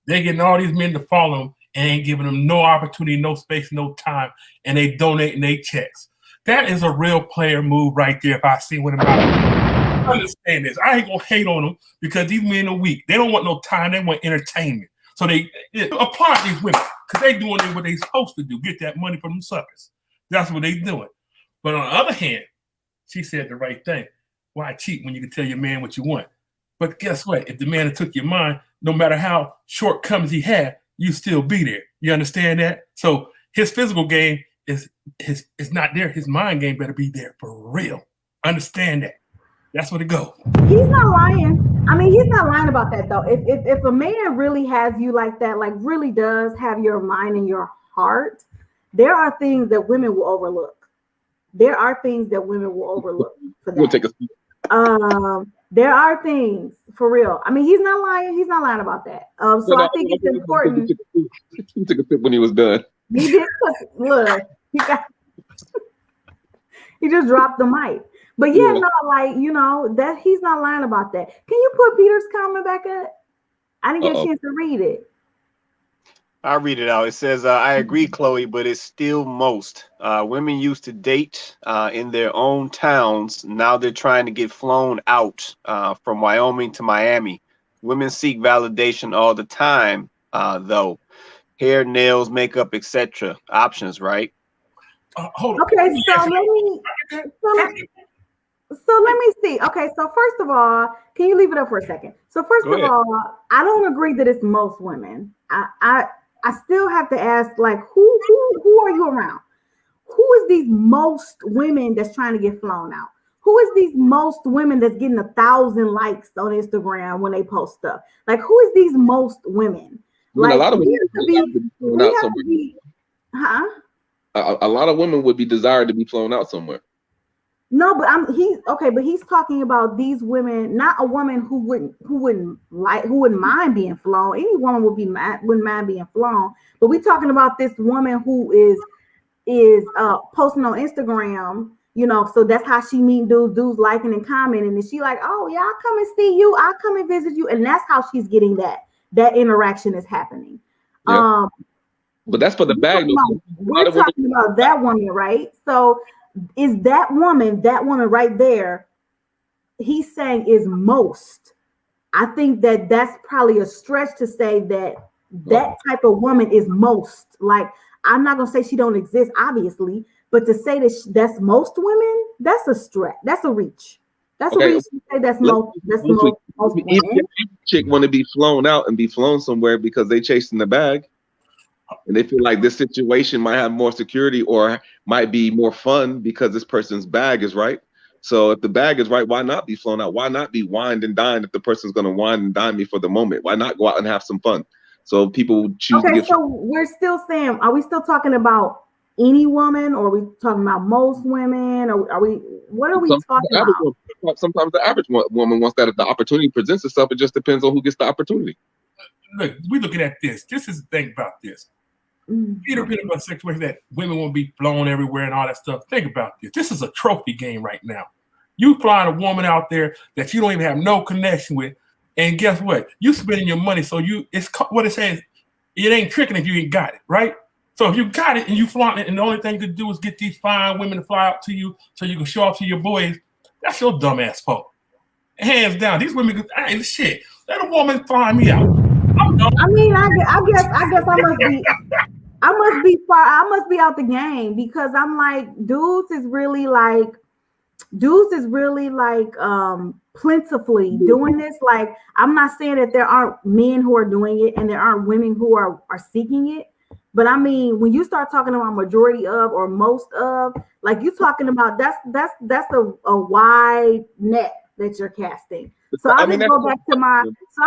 They're getting all these men to follow them and ain't giving them no opportunity, no space, no time, and they donating their checks. That is a real player move right there. If I see what about understand this, I ain't gonna hate on them because these men are weak. They don't want no time. They want entertainment. So they applaud these women because they doing what they supposed to do. Get that money from them suckers. That's what they doing. But on the other hand, she said the right thing. Why cheat when you can tell your man what you want? But guess what? If the man took your mind, no matter how shortcomings he had, you still be there. You understand that? So his physical game is not there. His mind game better be there for real. Understand that. That's what it goes. He's not lying. I mean, he's not lying about that though. If a man really has you like that, like really does have your mind and your heart, there are things that women will overlook. there are things that women will overlook for We'll that. take a There are things for real. I mean, he's not lying. He's not lying about that. So I think it's important. He took a sip when he was done. He did. Look, he just dropped the mic. But yeah, no, like, you know, that he's not lying about that. Can you put Peter's comment back up? I didn't get a chance to read it. I'll read it out. It says, I agree, Chloe, but it's still most. Women used to date in their own towns. Now they're trying to get flown out from Wyoming to Miami. Women seek validation all the time, though. Hair, nails, makeup, etc. Options, right? Hold on. Okay, so let me see. Okay, so first of all, can you leave it up for a second? So first of all, I don't agree that it's most women. I still have to ask, like, who are you around? Who is these most women that's trying to get flown out? Who is these most women that's getting 1,000 likes on Instagram when they post stuff? Like, who is these most women? Like, a lot of women a lot of women would be desired to be flown out somewhere. No, but he's talking about these women, not a woman who wouldn't mind being flown. Any woman wouldn't mind being flown. But we're talking about this woman who is posting on Instagram, you know, so that's how she meet dudes liking and commenting, and she like, oh yeah, I'll come and see you, I'll come and visit you, and that's how she's getting that interaction is happening. Yeah. But that's for the bag. We're talking about that woman, right? So is that woman right there, he's saying is most. I think that's probably a stretch to say that type of woman is most. Like, I'm not gonna say she don't exist, obviously, but to say that that's most women, that's a stretch. That's a reach. That's a reach to say that's most. That's most women. Even if a chick want to be flown out and be flown somewhere because they chasing the bag, and they feel like this situation might have more security or might be more fun because this person's bag is right. So if the bag is right, why not be flown out? Why not be wined and dined if the person's going to wine and dine me for the moment? Why not go out and have some fun? So people choose to get. So we're still saying, are we still talking about any woman, or are we talking about most women, or what are we talking about? Sometimes the average woman wants that. If the opportunity presents itself, it just depends on who gets the opportunity. Look, we're looking at this. This is the thing about this. Peter been about a situation that women won't be flown everywhere and all that stuff. Think about this. This is a trophy game right now. You flying a woman out there that you don't even have no connection with, and guess what? You spending your money, so it's what it says. It ain't tricking if you ain't got it, right? So if you got it and you flying it, and the only thing you could do is get these fine women to fly out to you so you can show off to your boys, that's your dumb ass fault. Hands down, these women, shit. Let a woman fly me out. I mean, I guess I must be out the game, because I'm like, dudes is really like plentifully doing this. Like, I'm not saying that there aren't men who are doing it and there aren't women who are seeking it, but I mean, when you start talking about majority of or most of, like, you're talking about that's a wide net that you're casting. So I'll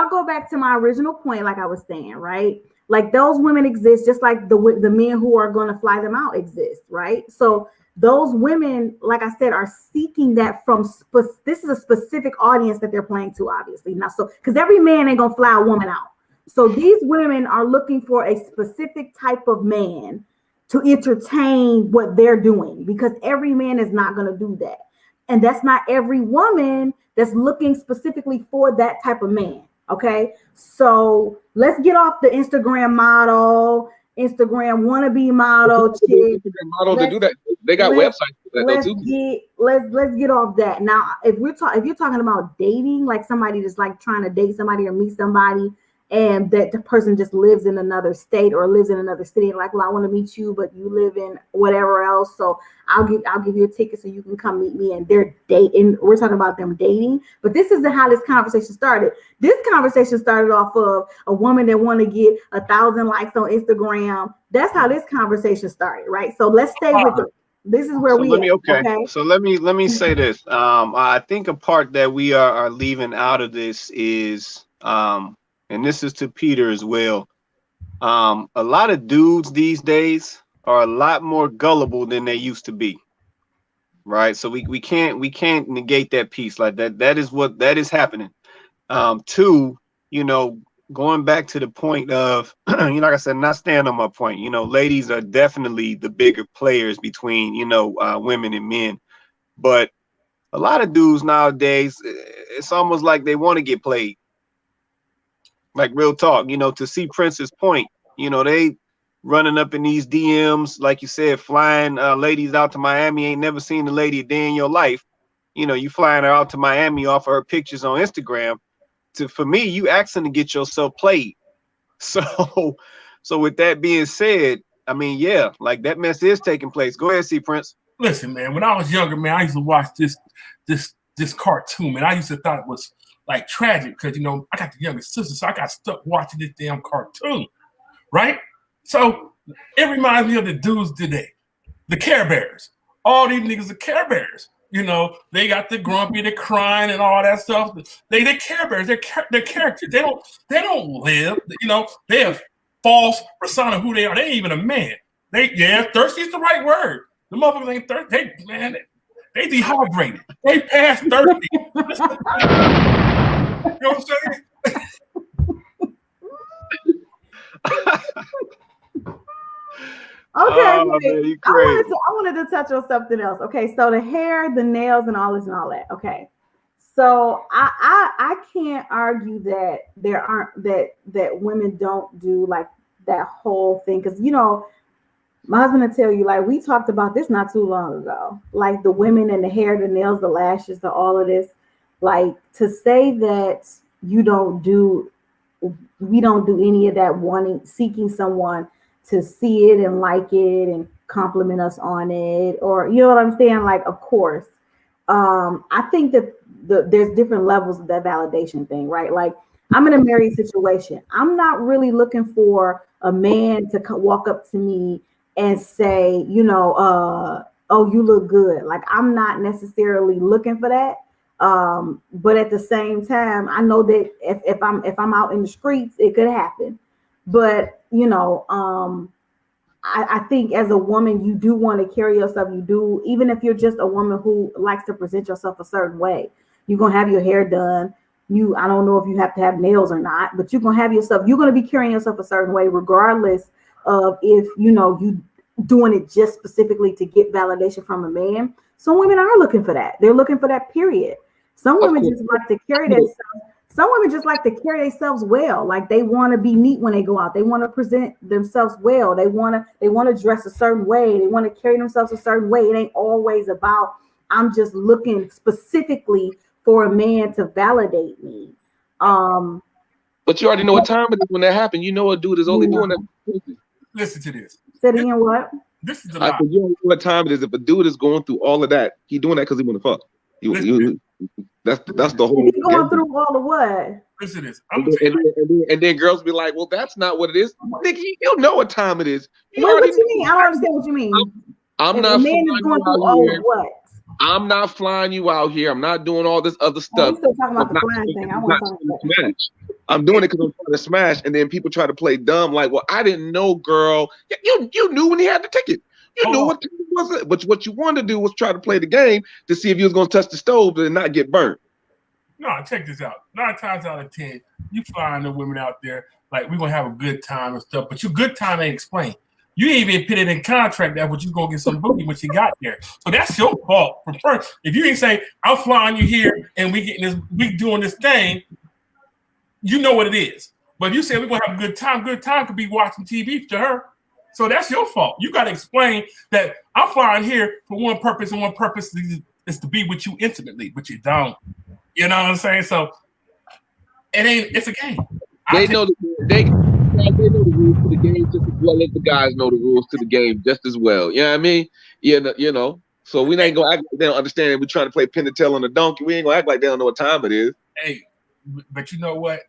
go back to my original point, like I was saying, right? Like, those women exist just like the men who are going to fly them out exist, right? So those women, like I said, are seeking that from this is a specific audience that they're playing to, obviously. Now, so because every man ain't gonna fly a woman out. So these women are looking for a specific type of man to entertain what they're doing, because every man is not going to do that. And that's not every woman that's looking specifically for that type of man. Okay. So let's get off the Instagram model, Instagram wannabe model chick. Model to do that. They got websites for that too. Let's get off that. Now, if you're talking about dating, like somebody just like trying to date somebody or meet somebody, and that the person just lives in another state or lives in another city, and like, well, I want to meet you, but you live in whatever else, so I'll give you a ticket so you can come meet me. And they're dating. We're talking about them dating, but this isn't how this conversation started. This conversation started off of a woman that want to get 1,000 likes on Instagram. That's how this conversation started, right? So let's stay with it. This is where So let me say this. I think a part that we are leaving out of this is and this is to Peter as well. A lot of dudes these days are a lot more gullible than they used to be. right? So we can't negate that piece. Like that is happening. Two, going back to the point of, like I said, not staying on my point, ladies are definitely the bigger players between, women and men. But a lot of dudes nowadays, it's almost like they want to get played. Like real talk, to see Prince's point, they running up in these DMs, like you said, flying ladies out to Miami. Ain't never seen a lady a day in your life. You flying her out to Miami off of her pictures on Instagram. For me, you asking to get yourself played. So with that being said, I mean, yeah, like that mess is taking place. Go ahead, C Prince. Listen, man, when I was younger, man, I used to watch this cartoon, man. I used to thought it was like tragic because I got the younger sister, so I got stuck watching this damn cartoon, right? So it reminds me of the dudes today, the Care Bears. All these niggas are Care Bears. They got the grumpy, the crying, and all that stuff. They Care Bears. They're characters. They don't live. They have false persona who they are. They ain't even a man. Thirsty is the right word. The motherfuckers ain't thirsty. They dehydrated. They past 30. You know what I'm saying? Okay, man, you I crazy. wanted to touch on something else. Okay, so the hair, the nails, and all this and all that. Okay, so I can't argue that there aren't that women don't do like that whole thing, because my husband will tell you, like, we talked about this not too long ago, like the women and the hair, the nails, the lashes, all of this. Like, to say that we don't do any of that, seeking someone to see it and like it and compliment us on it, or you know what I'm saying? Like, of course, I think that there's different levels of that validation thing, right? Like, I'm in a married situation. I'm not really looking for a man to walk up to me and say, oh, you look good. Like, I'm not necessarily looking for that. But at the same time, I know that if I'm out in the streets, it could happen. But I think as a woman, you do want to carry yourself. You do, even if you're just a woman who likes to present yourself a certain way. You're gonna have your hair done. I don't know if you have to have nails or not, but you're gonna have yourself. You're gonna be carrying yourself a certain way, regardless of if you doing it just specifically to get validation from a man. Some women are looking for that. They're looking for that, period. Some women just like to carry themselves. Some women just like to carry themselves well. Like, they want to be neat when they go out. They want to present themselves well. They want to dress a certain way. They want to carry themselves a certain way. It ain't always about, I'm just looking specifically for a man to validate me. But you already know what time it is when that happened. You know a dude is only doing that. Listen to this. Said again, what? This is I said, you know what time it is. If a dude is going through all of that, he doing that because he want to fuck. That's the whole. He's going through all of what? Listen to this. And then girls be like, well, that's not what it is. Nigga, you know what time it is. What you mean? I don't understand what you mean. I'm if not. A man is going through all of what? I'm not flying you out here. I'm not doing all this other stuff. I'm still talking about the flying thing. I want to talk about that. I'm doing it because I'm trying to smash, and then people try to play dumb, like, well, I didn't know, girl. You knew when he had the ticket. You knew what it was. But what you wanted to do was try to play the game to see if you was going to touch the stove and not get burnt. No, check this out. 9 times out of 10, you find the women out there like, we're going to have a good time and stuff, but your good time ain't explained. You ain't even put it in contract that what you going to get some booty when you got there. So that's your fault. For first, if you ain't say, I'm flying you here and we doing this thing, you know what it is. But if you say we're going to have a good time could be watching TV to her. So that's your fault. You got to explain that I'm flying here for one purpose, and one purpose is to be with you intimately, but you don't. You know what I'm saying? So it's a game. They know the rules to the game just as well as the guys know the rules to the game just as well. You know what I mean? You know. So we ain't gonna act like they don't understand it. We're trying to play pin the tail on the donkey. We ain't gonna act like they don't know what time it is. Hey, but you know what?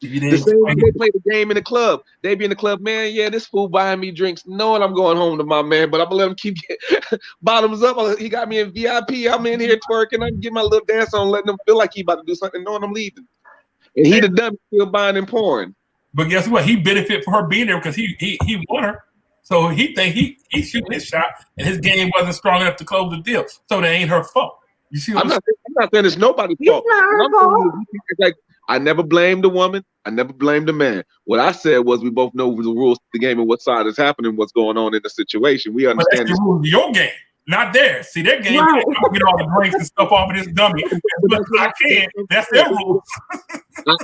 The same way they play the game in the club. They be in the club, man. Yeah, this fool buying me drinks, knowing I'm going home to my man, but I'm gonna let him keep bottoms up. He got me in VIP. I'm in here twerking. I'm getting my little dance on, letting him feel like he about to do something, knowing I'm leaving. And he the dummy still buying and pouring. But guess what? He benefit for her being there because he won her. So he think he shooting his shot, and his game wasn't strong enough to close the deal. So that ain't her fault. You see what I'm not saying it's nobody's fault. It's not her fault. It's like, I never blamed the woman. I never blamed the man. What I said was we both know the rules of the game and what side is happening, what's going on in the situation. We understand the rules of your game, not theirs. See, their game, Right. I get all the drinks and stuff off of this dummy. But I can't. That's their rules.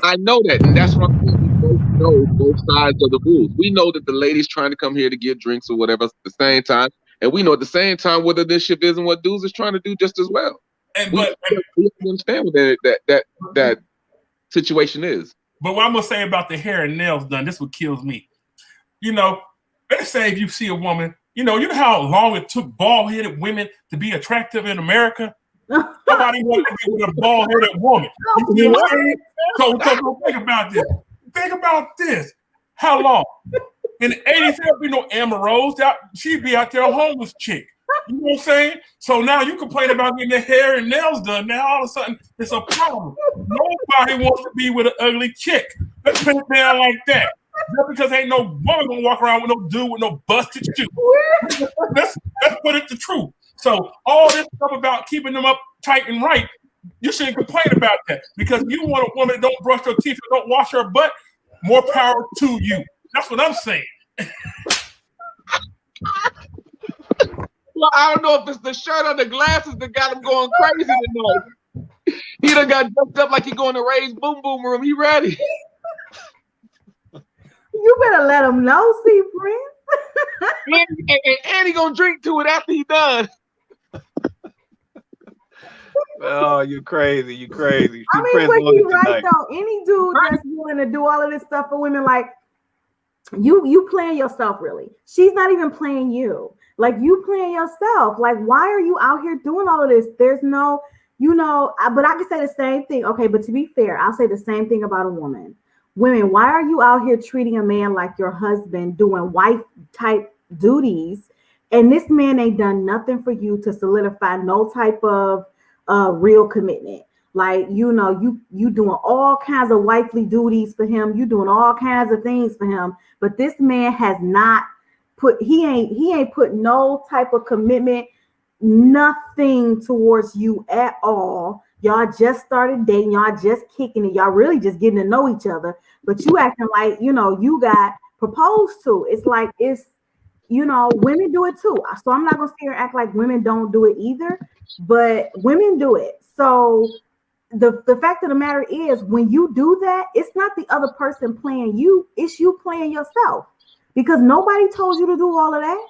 I know that, and that's what I'm saying. We both know both sides of the rules. We know that the lady's trying to come here to get drinks or whatever at the same time, and we know at the same time whether this ship is and what dudes is trying to do just as well. And We understand what that situation is. But what I'm gonna say about the hair and nails done, this is what kills me. You know, let's say if you see a woman, you know how long it took bald-headed women to be attractive in America? Nobody wants to get with a bald-headed woman. You know what I'm saying? So think about this. Think about this. How long? In the 80s, there'd be no Amber Rose. She'd be out there a homeless chick. You know what I'm saying? So now you complain about getting their hair and nails done. Now all of a sudden it's a problem. Nobody wants to be with an ugly chick. Let's put it down like that. Just because ain't no woman gonna walk around with no dude with no busted shoes. Let's put it the truth. So all this stuff about keeping them up tight and right, you shouldn't complain about that. Because you want a woman that don't brush her teeth and don't wash her butt, more power to you. That's what I'm saying. Well, I don't know if it's the shirt or the glasses that got him going crazy tonight. He done got dressed up like he going to Ray's Boom Boom Room. He ready? You better let him know, see, Prince. and he gonna drink to it after he done. Oh, you crazy. You crazy. I mean, but you right though. Any dude that's willing to do all of this stuff for women, like you playing yourself, really. She's not even playing you. Like you playing yourself. Like, why are you out here doing all of this? There's no, but I can say the same thing. Okay, but to be fair, I'll say the same thing about a woman. Women, why are you out here treating a man like your husband, doing wife type duties, and this man ain't done nothing for you to solidify no type of real commitment? Like, you doing all kinds of wifely duties for him. You doing all kinds of things for him, but this man has not he ain't put no type of commitment, nothing towards you at all. Y'all just started dating, y'all just kicking it, y'all really just getting to know each other, but you acting like you got proposed to. It's like women do it too. So I'm not gonna sit here and act like women don't do it either, but women do it. So the fact of the matter is, when you do that, it's not the other person playing you, it's you playing yourself. Because nobody told you to do all of that.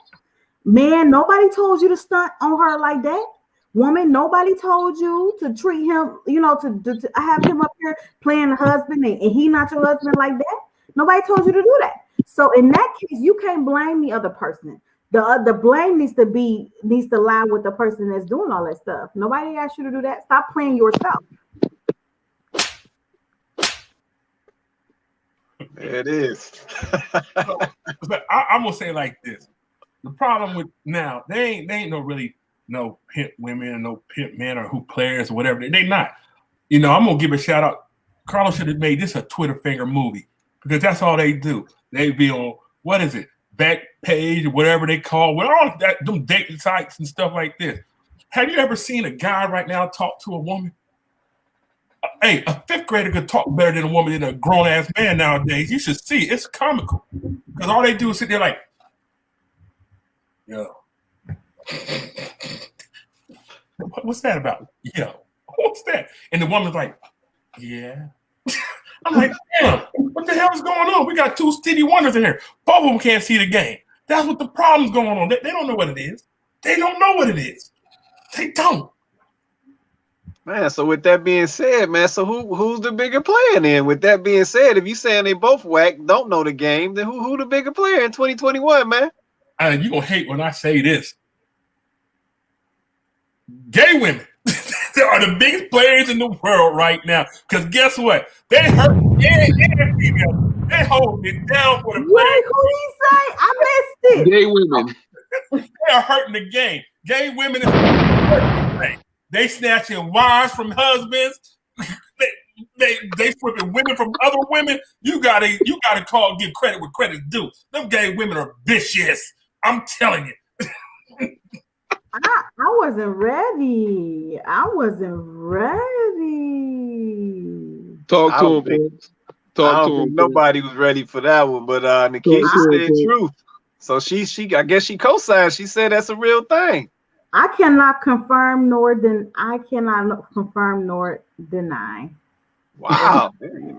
Man, nobody told you to stunt on her like that. Woman, nobody told you to treat him, to have him up here playing the husband and he not your husband like that. Nobody told you to do that. So in that case, you can't blame the other person. The blame needs to lie with the person that's doing all that stuff. Nobody asked you to do that. Stop playing yourself. It is. But I'm gonna say it like this: the problem with now, they ain't no pimp women or no pimp men or who players or whatever. They not. I'm gonna give a shout out. Carlos should have made this a Twitter finger movie, because that's all they do. They be on back page or whatever they call, with all that them dating sites and stuff like this. Have you ever seen a guy right now talk to a woman? Hey, a fifth grader could talk better than a woman than a grown-ass man nowadays. You should see. It's comical. Because all they do is sit there like, yo. What's that about? Yo. What's that? And the woman's like, yeah. I'm like, damn, what the hell is going on? We got two Stevie Wonders in here. Both of them can't see the game. That's what the problem's going on. They don't know what it is. They don't know what it is. They don't. Man, so with that being said, man, so who's the bigger player then? With that being said, if you saying they both whack, don't know the game, then who the bigger player in 2021, man? You gonna hate when I say this. Gay women are the biggest players in the world right now. Because guess what? They hurt gay and female. They hold it down for the players. Wait, who he say? I missed it. Gay women. They are hurting the game. Gay women is hurting the game. They snatching wives from husbands. They flipping women from other women. You gotta give credit where credit's due. Them gay women are vicious. I'm telling you. I wasn't ready. I wasn't ready. Talk I to don't him, think- Prince. I Talk don't to think him. nobody was ready for that one, but Nikisha Talk to him, said Prince. truth. So she I guess she co-signed. She said that's a real thing. I cannot confirm nor deny. Wow.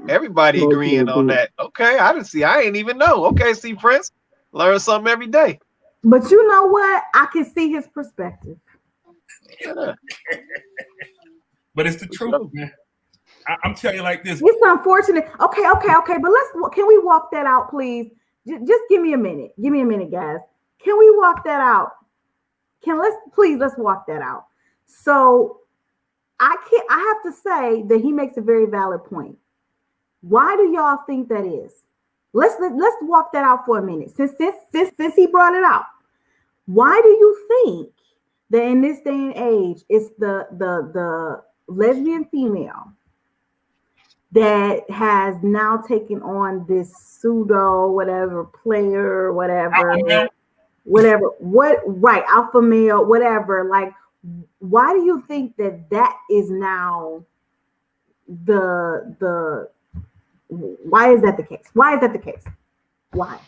Everybody Talk to agreeing him, on Prince. that. Okay, I didn't see. I ain't even know. Okay, see, Prince, learn something every day. But you know what? I can see his perspective. Yeah. But it's the truth, man. I'm telling you like this. It's unfortunate. Okay. But can we walk that out, please? Just give me a minute. Give me a minute, guys. Can we walk that out? Let's walk that out. So I have to say that he makes a very valid point. Why do y'all think that is? Let's walk that out for a minute. Since he brought it out, why do you think that in this day and age it's the lesbian female that has now taken on this pseudo whatever player, whatever, alpha male, whatever? Like, why do you think that is now why is that the case? Why is that the case? Why?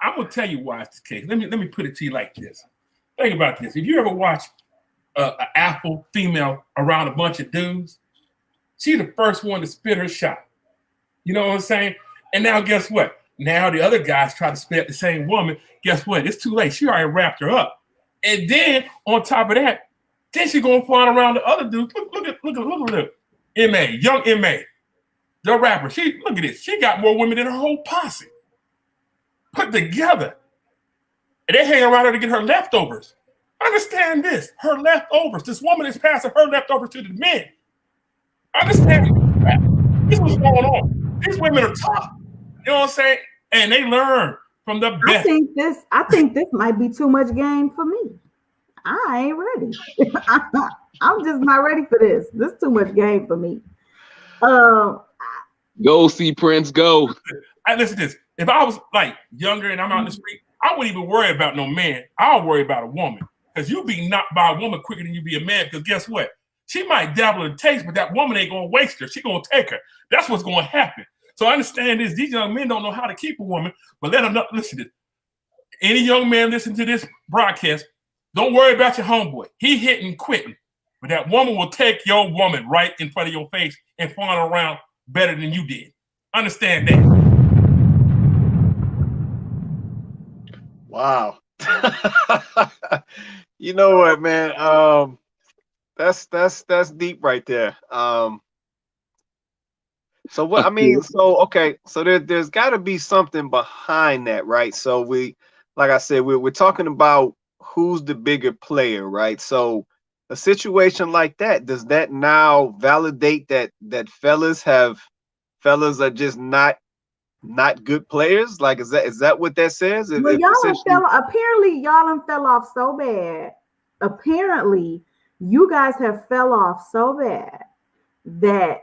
I'm gonna tell you why it's the case. Let me put it to you like this. Think about this. If you ever watch an alpha female around a bunch of dudes, she's the first one to spit her shot. You know what I'm saying? And now guess what? Now the other guys try to spit at the same woman. Guess what? It's too late. She already wrapped her up. And then on top of that, then she gonna fly around the other dudes. Look at M.A., young M.A., the rapper. Look at this. She got more women than her whole posse put together. And they hang around her to get her leftovers. Understand this. Her leftovers. This woman is passing her leftovers to the men. Understand this is what's going on. These women are tough. You know what I'm saying? And they learn from the best. I think this might be too much game for me. I ain't ready. I'm just not ready for this. This is too much game for me. Go see Prince. Go. Listen to this. If I was like younger and I'm out in the street, I wouldn't even worry about no man. I'll worry about a woman. Because you'll be knocked by a woman quicker than you be a man. Because guess what? She might dabble in taste, but that woman ain't going to waste her. She going to take her. That's what's going to happen. So I understand this. These young men don't know how to keep a woman, but let them know. Listen to this. Any young man listen to this broadcast, don't worry about your homeboy. He hitting, quitting. But that woman will take your woman right in front of your face and fawn around better than you did. Understand that. Wow. You know what, man? That's deep right there. So what I mean, so there's got to be something behind that, right? So like I said, we're talking about who's the bigger player, right? So a situation like that, does that now validate that fellas are just not good players? Like, is that what that says? Well, apparently y'all fell off so bad. Apparently, you guys have fell off so bad that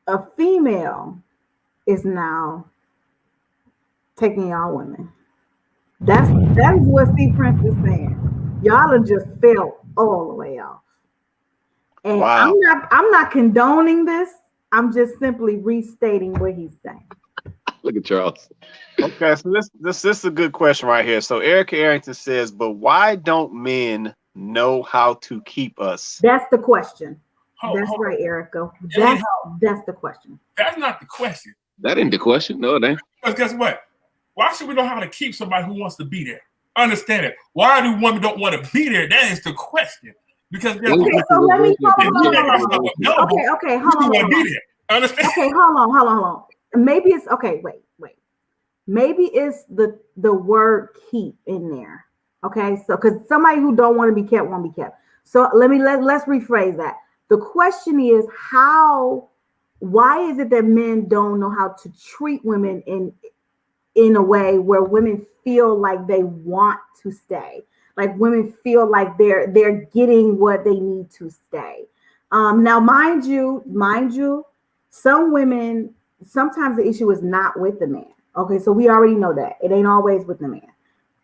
a female is now taking y'all women. That is what C Prince is saying. Y'all have just fell all the way off. And wow. I'm not condoning this. I'm just simply restating what he's saying. Look at Charles. Okay, so this is a good question right here. So Erica Arrington says, but why don't men know how to keep us? That's the question. That's right, Erica. That's the question. That's not the question. That ain't the question. No, it ain't. Because guess what? Why should we know how to keep somebody who wants to be there? Understand it. Why do women don't want to be there? That is the question. Because okay, so let me hold on. Understand? Okay, hold on. Maybe it's okay. Wait. Maybe it's the word "keep" in there. Okay, so because somebody who don't want to be kept won't be kept. So let's rephrase that. The question is why is it that men don't know how to treat women in a way where women feel like they want to stay, like women feel like they're getting what they need to stay. Now, mind you, some women, sometimes the issue is not with the man. Okay, so we already know that it ain't always with the man.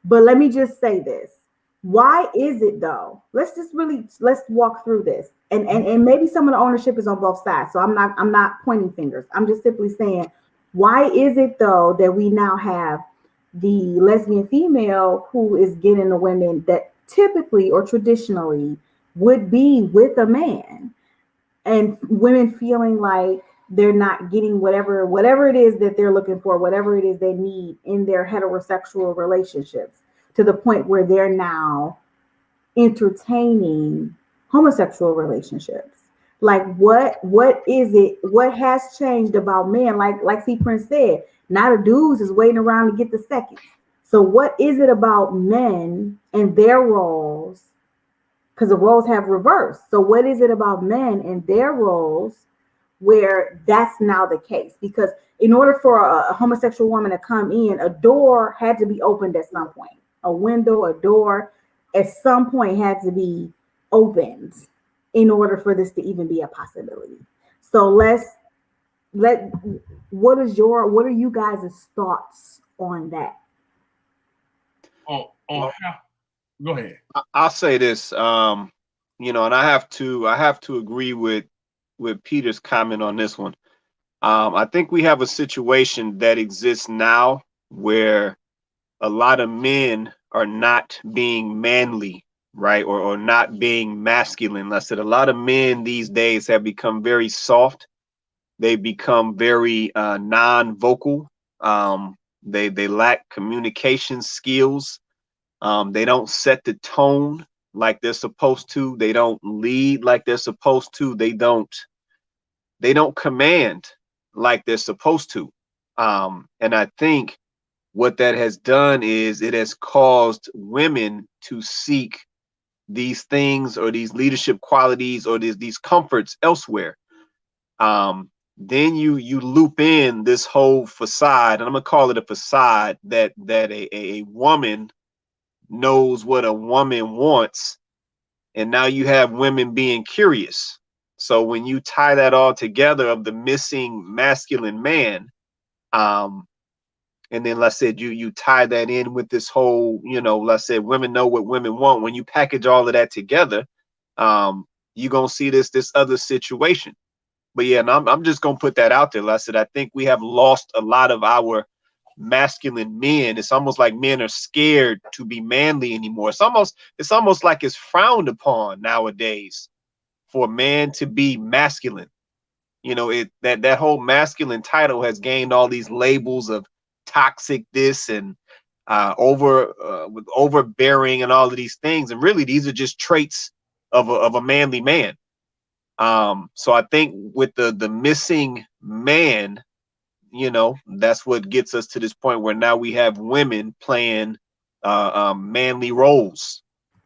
But let me just say this. Why is it though? Let's walk through this. And maybe some of the ownership is on both sides. So I'm not pointing fingers. I'm just simply saying, why is it though that we now have the lesbian female who is getting the women that typically or traditionally would be with a man, and women feeling like they're not getting whatever it is that they're looking for, whatever it is they need in their heterosexual relationships, to the point where they're now entertaining homosexual relationships? Like what is it? What has changed about men? Like C Prince said, now the dudes is waiting around to get the seconds. So what is it about men and their roles? Because the roles have reversed. So what is it about men and their roles where that's now the case? Because in order for a homosexual woman to come in, a door had to be opened at some point. A window, a door at some point had to be opened in order for this to even be a possibility. So what are you guys' thoughts on that? Go ahead. I'll say this, and I have to agree with Peter's comment on this one. I think we have a situation that exists now where a lot of men are not being manly, right? Or not being masculine. I said a lot of men these days have become very soft. They become very non-vocal. They lack communication skills. They don't set the tone like they're supposed to. They don't lead like they're supposed to. They don't command like they're supposed to. And I think what that has done is it has caused women to seek these things or these leadership qualities or these comforts elsewhere. Then you loop in this whole facade, and I'm gonna call it a facade, that a woman knows what a woman wants, and now you have women being curious. So when you tie that all together of the missing masculine man, and then let's say you tie that in with this whole, let's say women know what women want. When you package all of that together, you're gonna see this other situation. But yeah, and I'm just gonna put that out there. I said I think we have lost a lot of our masculine men. It's almost like men are scared to be manly anymore. It's almost like it's frowned upon nowadays for a man to be masculine. That whole masculine title has gained all these labels of toxic this and with overbearing and all of these things. And really these are just traits of a manly man. So I think with the missing man, that's what gets us to this point where now we have women playing manly roles.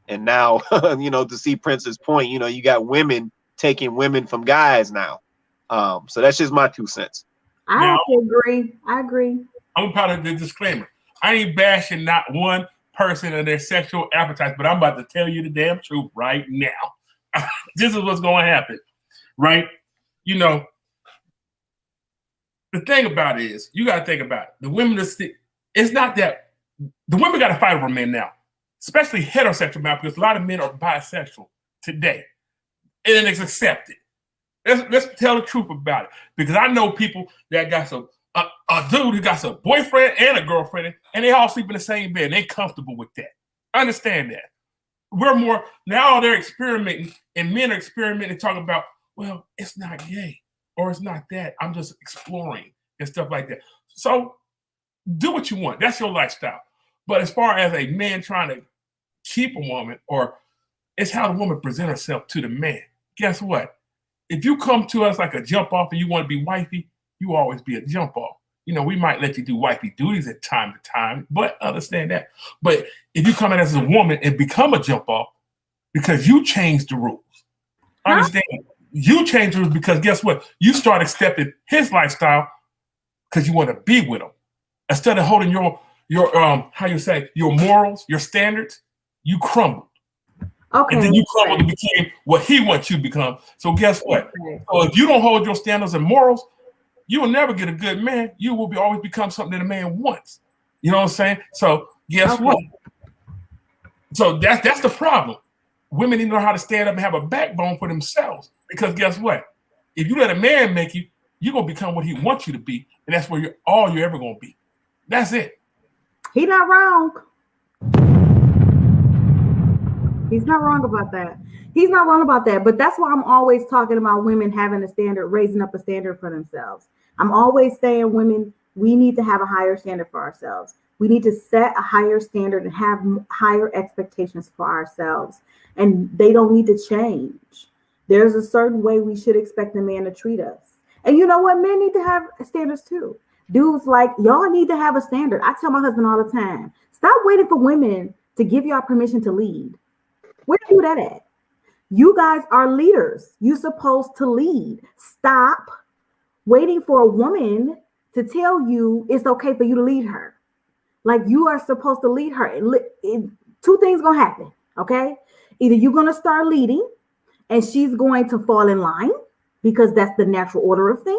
And now, to see Prince's point, you got women taking women from guys now. So that's just my 2 cents. I agree. I'm part of the disclaimer. I ain't bashing not one person and their sexual appetite, but I'm about to tell you the damn truth right now. This is what's going to happen, right? The thing about it is, you got to think about it. The women, it's not that the women got to fight over men now, especially heterosexual men, because a lot of men are bisexual today, and it's accepted. Let's tell the truth about it, because I know people that got a dude who got some boyfriend and a girlfriend, and they all sleep in the same bed. And they comfortable with that. I understand that. We're more now. They're experimenting, and men are experimenting, talking about, well, it's not gay or it's not that. I'm just exploring and stuff like that. So do what you want. That's your lifestyle. But as far as a man trying to keep a woman, or it's how the woman present herself to the man. Guess what? If you come to us like a jump off and you want to be wifey, you always be a jump off. We might let you do wifey duties at time to time, but understand that. But if you come in as a woman and become a jump off because you changed the rules, understand, you change the rules because guess what? You start accepting his lifestyle because you want to be with him. Instead of holding your your morals, your standards, you crumbled. Okay. And then you crumbled and became what he wants you to become. So guess what? Okay. So if you don't hold your standards and morals, you will never get a good man. You will always become something that a man wants. You know what I'm saying? So guess what? So that's the problem. Women need to know how to stand up and have a backbone for themselves. Because guess what? If you let a man make you, you're gonna become what he wants you to be, and that's where you're ever gonna be. That's it. He's not wrong. He's not wrong about that. He's not wrong about that. But that's why I'm always talking about women having a standard, raising up a standard for themselves. I'm always saying, women, we need to have a higher standard for ourselves. We need to set a higher standard and have higher expectations for ourselves. And they don't need to change. There's a certain way we should expect a man to treat us. And you know what? Men need to have standards too. Dudes, like, y'all need to have a standard. I tell my husband all the time, stop waiting for women to give y'all permission to lead. Where do you do that at? You guys are leaders. You're supposed to lead. Stop waiting for a woman to tell you it's okay for you to lead her. Like, you are supposed to lead her. Two things gonna happen, okay? Either you're gonna start leading and she's going to fall in line because that's the natural order of things,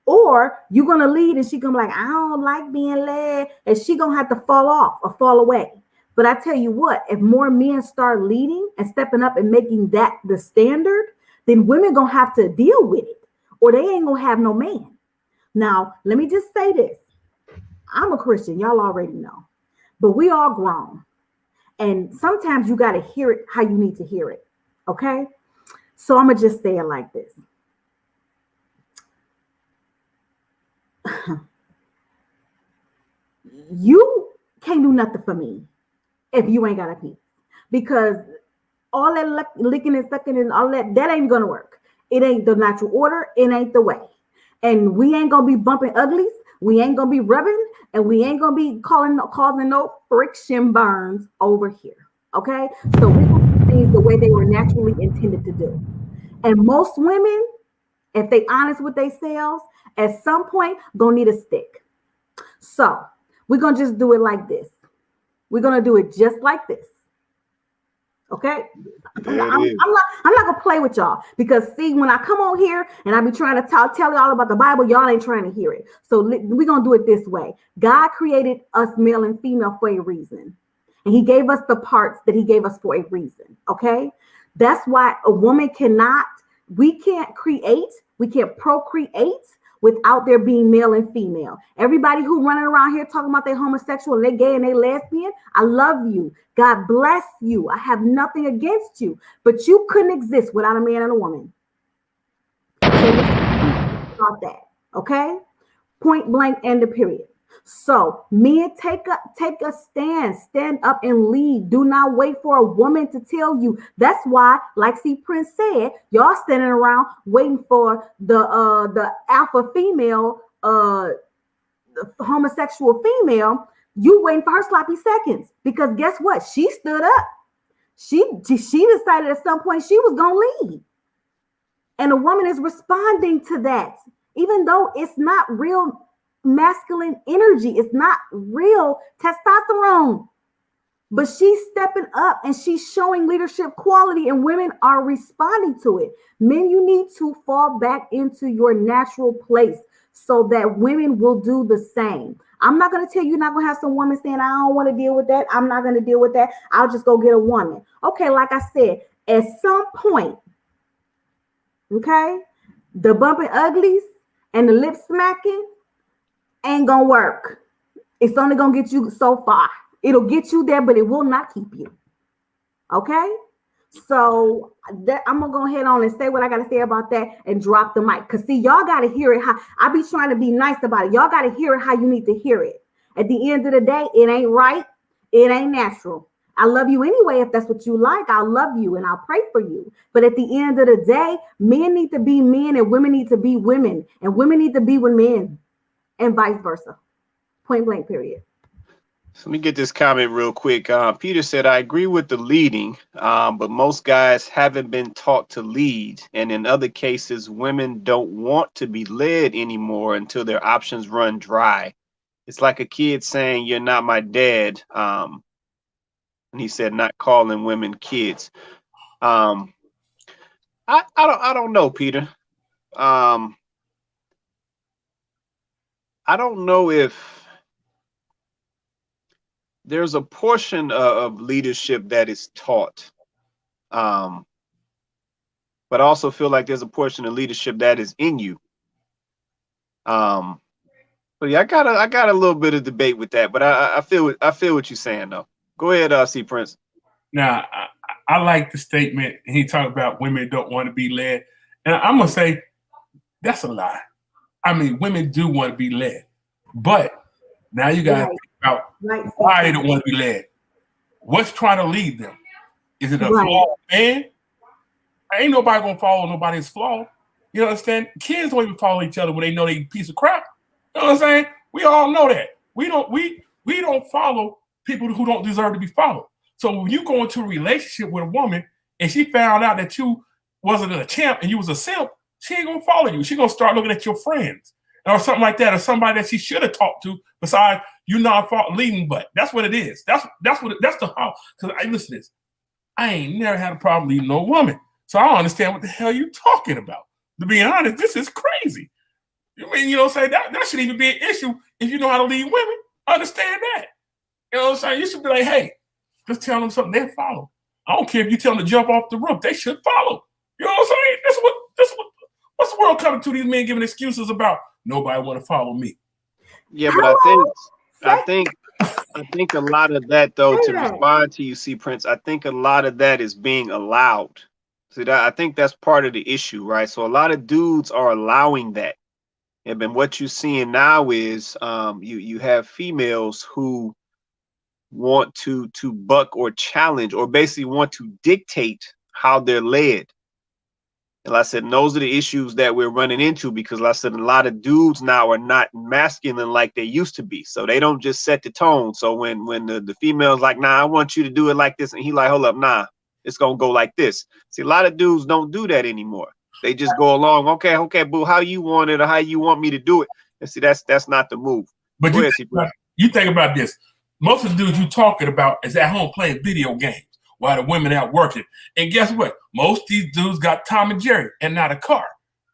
or you're gonna lead and she's gonna be like, I don't like being led, and she's gonna have to fall off or fall away. But I tell you what, if more men start leading and stepping up and making that the standard, then women gonna have to deal with it, or they ain't gonna have no man. Now, let me just say this. I'm a Christian, y'all already know, but we all grown. And sometimes you got to hear it how you need to hear it, okay? So I'm going to just say it like this. You can't do nothing for me if you ain't got a penis, because all that licking and sucking and all that ain't going to work. It ain't the natural order. It ain't the way. And we ain't going to be bumping uglies. We ain't going to be rubbing, and we ain't going to be causing no friction burns over here, okay? So we're going to do things the way they were naturally intended to do. And most women, if they honest with themselves, at some point, going to need a stick. So we're going to just do it like this. We're going to do it just like this. Okay, I'm not gonna play with y'all, because see, when I come on here and I be trying to tell y'all about the Bible, y'all ain't trying to hear it. So we're gonna do it this way. God created us male and female for a reason, and He gave us the parts that He gave us for a reason. Okay, that's why a woman we can't procreate without there being male and female. Everybody who running around here talking about they homosexual and they gay and they lesbian, I love you. God bless you. I have nothing against you, but you couldn't exist without a man and a woman. So about that, okay? Point blank, end of period. So men, take a stand up and lead. Do not wait for a woman to tell you. That's why, like C Prince said, y'all standing around waiting for the alpha female, the homosexual female. You waiting for her sloppy seconds, because guess what? She stood up. She decided at some point she was gonna lead, and a woman is responding to that, even though it's not real masculine energy. It's not real testosterone, but she's stepping up and she's showing leadership quality, and women are responding to it. Men, you need to fall back into your natural place so that women will do the same. I'm not going to tell you, you're not going to have some woman saying, I don't want to deal with that. I'm not going to deal with that. I'll just go get a woman. Okay, like I said, at some point, okay, the bumping uglies and the lip smacking ain't gonna work. It's only gonna get you so far. It'll get you there, but it will not keep you. Okay? So I'm gonna go ahead on and say what I gotta say about that and drop the mic. Cause see, y'all gotta hear it how I be trying to be nice about it. Y'all gotta hear it how you need to hear it. At the end of the day, it ain't right, it ain't natural. I love you anyway. If that's what you like, I'll love you and I'll pray for you. But at the end of the day, men need to be men and women need to be women, and women need to be with men, and vice versa. Point blank, period. So let me get this comment real quick. Peter said, I agree with the leading, but most guys haven't been taught to lead. And in other cases, women don't want to be led anymore until their options run dry. It's like a kid saying, you're not my dad. And he said, not calling women kids. I don't know, Peter. I don't know if there's a portion of leadership that is taught, but I also feel like there's a portion of leadership that is in you. So yeah, I got a little bit of debate with that, but I feel what you're saying though. Go ahead, C Prince. Now, I like the statement. He talked about women don't want to be led, and I'm gonna say that's a lie. I mean, women do want to be led, but now you got to think about why they don't want to be led. What's trying to lead them? Is it a flawed man? Ain't nobody gonna follow nobody's flaw. You understand? Kids don't even follow each other when they know they a piece of crap. You know what I'm saying? We all know that. We don't follow people who don't deserve to be followed. So when you go into a relationship with a woman and she found out that you wasn't a champ and you was a simp, she ain't gonna follow you. She gonna start looking at your friends or something like that, or somebody that she should have talked to besides you not leading. But that's what it is. That's the how. Because I listen to this. I ain't never had a problem leading no woman. So I don't understand what the hell you talking about. To be honest, this is crazy. I mean, you know what I'm saying? That shouldn't even be an issue if you know how to lead women. Understand that. You know what I'm saying? You should be like, hey, just tell them something, they follow. I don't care if you tell them to jump off the roof, they should follow. You know what I'm saying? What's the world coming to, these men giving excuses about nobody want to follow me? Yeah, but I think a lot of that though, to respond to you, C Prince, I think a lot of that is being allowed. See, that I think that's part of the issue, right? So a lot of dudes are allowing that. And then what you're seeing now is you have females who want to buck or challenge or basically want to dictate how they're led. And like I said, those are the issues that we're running into because like I said, a lot of dudes now are not masculine like they used to be. So they don't just set the tone. So when the female's like, nah, I want you to do it like this. And he like, hold up, nah, it's going to go like this. See, a lot of dudes don't do that anymore. They just go along. Okay, boo, how you want it or how you want me to do it. And see, that's not the move. But you think about this. Most of the dudes you talking about is at home playing video games while the women out working. And guess what? Most of these dudes got Tom and Jerry and not a car.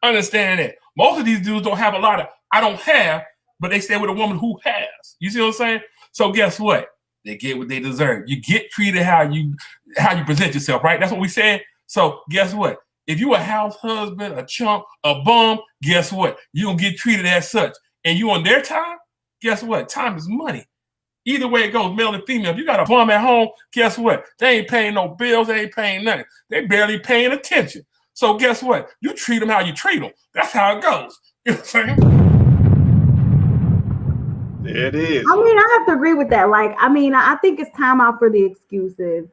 Understand that. Most of these dudes don't have a lot of, I don't have, but they stay with a woman who has. You see what I'm saying? So guess what? They get what they deserve. You get treated how you present yourself, right? That's what we said. So guess what? If you a house husband, a chump, a bum, guess what? You gonna get treated as such. And you on their time, guess what? Time is money. Either way it goes, male and female. If you got a bum at home, guess what? They ain't paying no bills. They ain't paying nothing. They barely paying attention. So guess what? You treat them how you treat them. That's how it goes. You know what I'm saying? There it is. I mean, I have to agree with that. Like, I mean, I think it's time out for the excuses.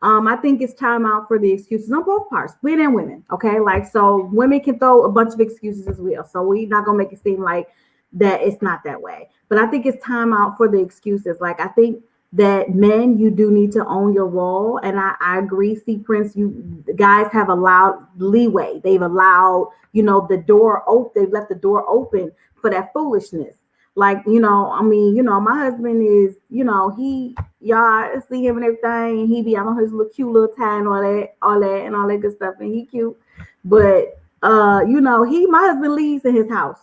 I think it's time out for the excuses on both parts, men and women. Okay, like, so women can throw a bunch of excuses as well. So we're not gonna make it seem like that it's not that way. But I think it's time out for the excuses. Like, I think that men, you do need to own your role. And I agree, C Prince, the guys have allowed leeway. They've allowed, the door open. They've left the door open for that foolishness. Like, I mean, my husband is, y'all see him and everything, and he be on his little cute little tie and all that good stuff, and he cute. But my husband leaves in his house.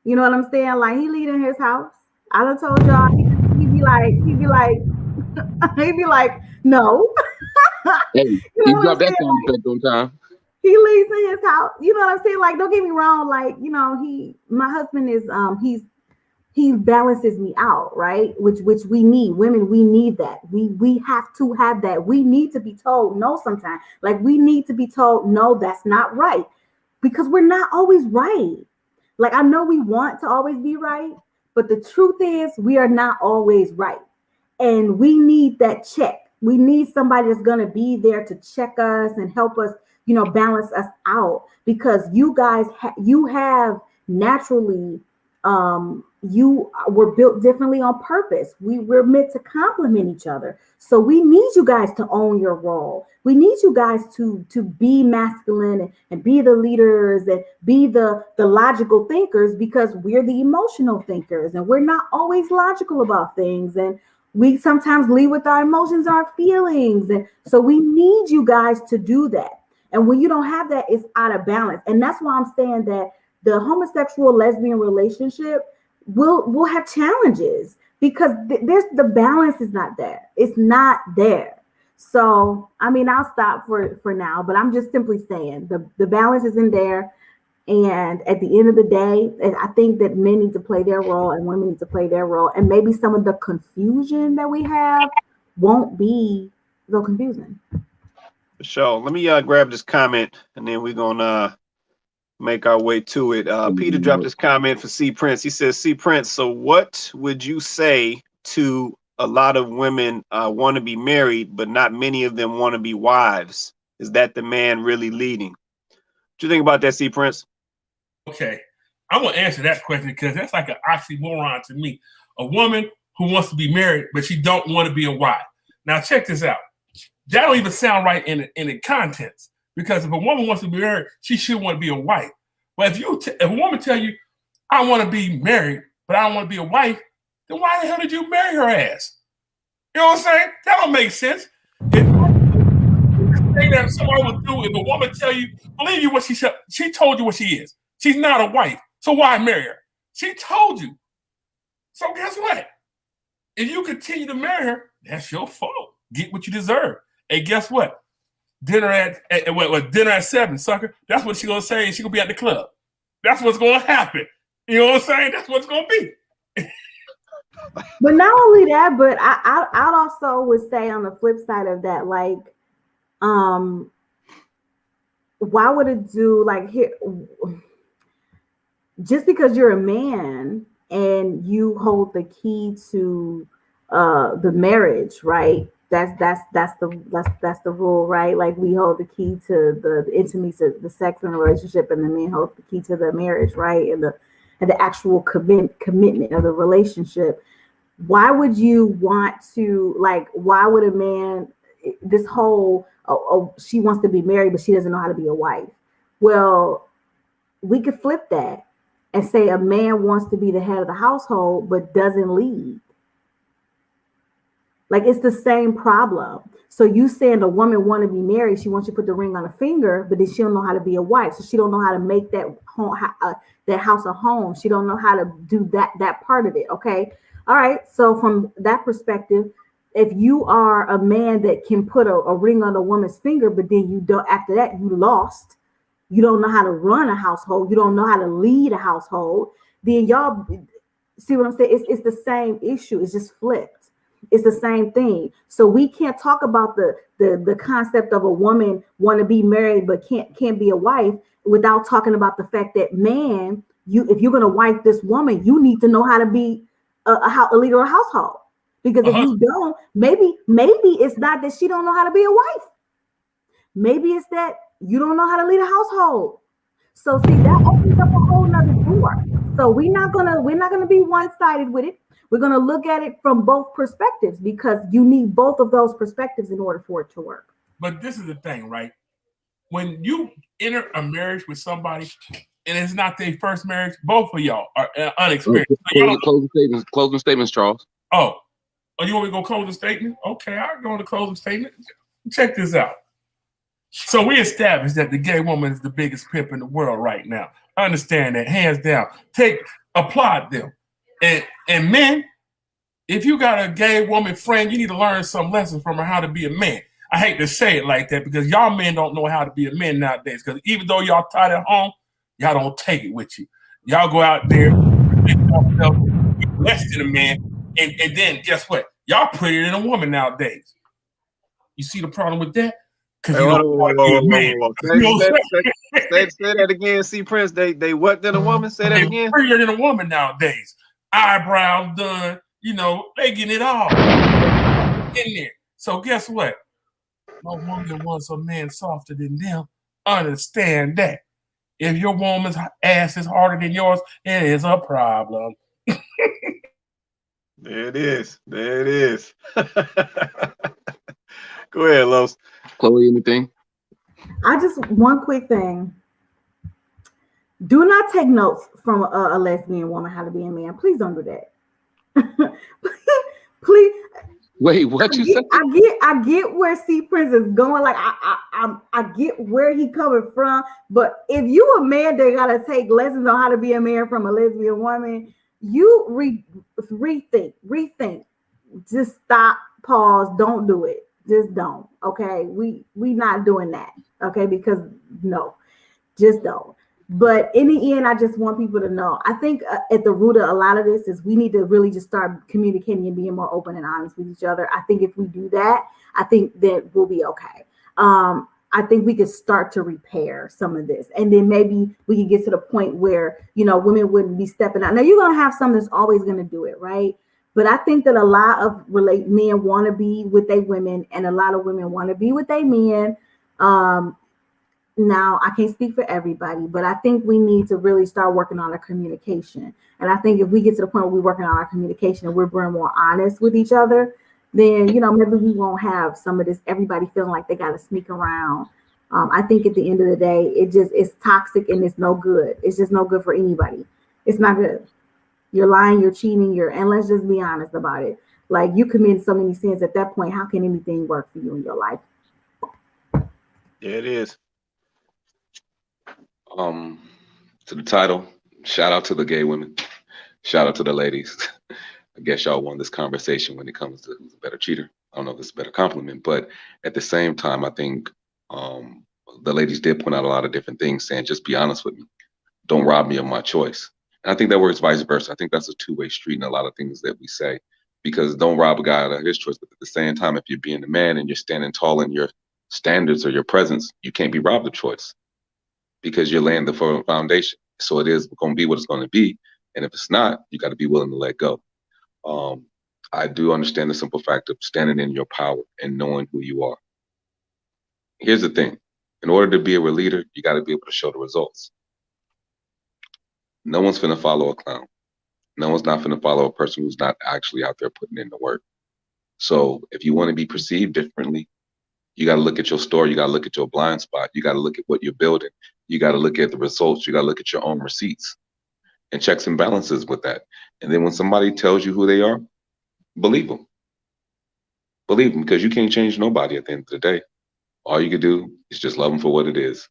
You know what I'm saying? Like, he lead in his house. I done told y'all he'd be like, no. Hey, he dropped that sound on time. He leaves in his house. You know what I'm saying? Like, don't get me wrong. Like, my husband is, he balances me out, right? Which we need. Women, we need that. We have to have that. We need to be told no sometimes. Like, we need to be told, no, that's not right. Because we're not always right. Like, I know we want to always be right, but the truth is we are not always right. And we need that check. We need somebody that's going to be there to check us and help us, balance us out, because you guys, you have naturally, you were built differently on purpose. We're meant to complement each other. So we need you guys to own your role. We need you guys to be masculine and be the leaders and be the logical thinkers, because we're the emotional thinkers and we're not always logical about things. And we sometimes lead with our emotions, our feelings. And so we need you guys to do that. And when you don't have that, it's out of balance. And that's why I'm saying that the homosexual lesbian relationship will have challenges, because there's the balance is not there. It's not there. So I mean, I'll stop for now, but I'm just simply saying the balance isn't there. And at the end of the day, I think that men need to play their role and women need to play their role. And maybe some of the confusion that we have won't be so confusing. For sure. Let me grab this comment and then we're gonna make our way to it. Peter dropped this comment for C Prince. He says, C Prince, so what would you say to a lot of women want to be married, but not many of them want to be wives? Is that the man really leading? What do you think about that, C Prince? Okay, I'm gonna answer that question because that's like an oxymoron to me. A woman who wants to be married, but she don't want to be a wife. Now check this out. That don't even sound right in the contents. Because if a woman wants to be married, she should want to be a wife. But if a woman tell you, I want to be married, but I don't want to be a wife, then why the hell did you marry her ass? You know what I'm saying? That don't make sense. The thing that someone would do if a woman tell you, believe you what she said, she told you what she is. She's not a wife. So why marry her? She told you. So guess what? If you continue to marry her, that's your fault. Get what you deserve. And guess what? Dinner at 7, sucker. That's what she's gonna say. She's gonna be at the club. That's what's gonna happen. You know what I'm saying? That's what's gonna be. But not only that, but I also would say on the flip side of that, like, why would it do like here? Just because you're a man and you hold the key to the marriage, right? That's the rule, right? Like we hold the key to the intimacy, the sex in the relationship, and the men hold the key to the marriage, right? And the actual commitment of the relationship. Why would you want to, like, why would a man, this whole, she wants to be married, but she doesn't know how to be a wife? Well, we could flip that and say a man wants to be the head of the household, but doesn't lead. Like, it's the same problem. So you saying a woman want to be married, she wants you to put the ring on her finger, but then she don't know how to be a wife. So she don't know how to make that home, that house a home. She don't know how to do that part of it. Okay. All right. So from that perspective, if you are a man that can put a ring on a woman's finger, but then you don't, after that, you lost, you don't know how to run a household, you don't know how to lead a household, then y'all see what I'm saying? It's the same issue. It's just flipped. It's the same thing. So we can't talk about the concept of a woman want to be married but can't be a wife without talking about the fact that, man, if you're gonna wife this woman, you need to know how to be a leader of a household. Because if you don't, maybe it's not that she don't know how to be a wife. Maybe it's that you don't know how to lead a household. So see, that opens up a whole nother door. So we're not gonna be one-sided with it. We're going to look at it from both perspectives because you need both of those perspectives in order for it to work. But this is the thing, right? When you enter a marriage with somebody and it's not their first marriage, both of y'all are unexperienced. Closing statements, Charles. Oh, you want me to go close the statement? Okay, I'll go on the closing statement. Check this out. So we established that the gay woman is the biggest pimp in the world right now. I understand that, hands down. Applaud them. And men, if you got a gay woman friend, you need to learn some lessons from her how to be a man. I hate to say it like that because y'all men don't know how to be a man nowadays. Because even though y'all tied at home, y'all don't take it with you. Y'all go out there, less than a man, and then guess what? Y'all prettier than a woman nowadays. You see the problem with that? Because you don't want to be a man. Say that again, C Prince. They what than a woman? Say that again. Prettier than a woman nowadays. Eyebrows done, they getting it all in there. So guess what? No woman wants a man softer than them. Understand that. If your woman's ass is harder than yours, it is a problem. There it is. Go ahead, Los. Chloe, anything? One quick thing. Do not take notes from a lesbian woman how to be a man. Please don't do that. Please. Wait, what you said? I get where C Prince is going. Like I get where he coming from. But if you a man that gotta take lessons on how to be a man from a lesbian woman, you rethink. Just stop, pause, don't do it. Just don't. Okay. We not doing that. Okay, because no, just don't. But in the end, I just want people to know. I think at the root of a lot of this is we need to really just start communicating and being more open and honest with each other. I think if we do that, I think that we'll be okay. I think we could start to repair some of this. And then maybe we can get to the point where, women wouldn't be stepping out. Now, you're going to have some that's always going to do it, right? But I think that a lot of men want to be with their women, and a lot of women want to be with their men. Now, I can't speak for everybody, but I think we need to really start working on our communication. And I think if we get to the point where we're working on our communication and we're being more honest with each other, then, maybe we won't have some of this, everybody feeling like they got to sneak around. I think at the end of the day, it's toxic and it's no good. It's just no good for anybody. It's not good. You're lying, you're cheating, and let's just be honest about it. Like, you committed so many sins at that point. How can anything work for you in your life? Yeah, it is. To the title, shout out to the gay women. Shout out to the ladies. I guess y'all won this conversation when it comes to who's a better cheater. I don't know if this is a better compliment, but at the same time, I think the ladies did point out a lot of different things, saying, just be honest with me. Don't rob me of my choice. And I think that works vice versa. I think that's a two-way street in a lot of things that we say, because don't rob a guy out of his choice. But at the same time, if you're being a man and you're standing tall in your standards or your presence, you can't be robbed of choice, because you're laying the foundation. So it is going to be what it's going to be. And if it's not, you got to be willing to let go. I do understand the simple fact of standing in your power and knowing who you are. Here's the thing. In order to be a real leader, you got to be able to show the results. No one's going to follow a clown. No one's not going to follow a person who's not actually out there putting in the work. So if you want to be perceived differently, you got to look at your story. You got to look at your blind spot. You got to look at what you're building. You got to look at the results. You got to look at your own receipts and checks and balances with that. And then when somebody tells you who they are, believe them. Believe them, because you can't change nobody at the end of the day. All you can do is just love them for what it is.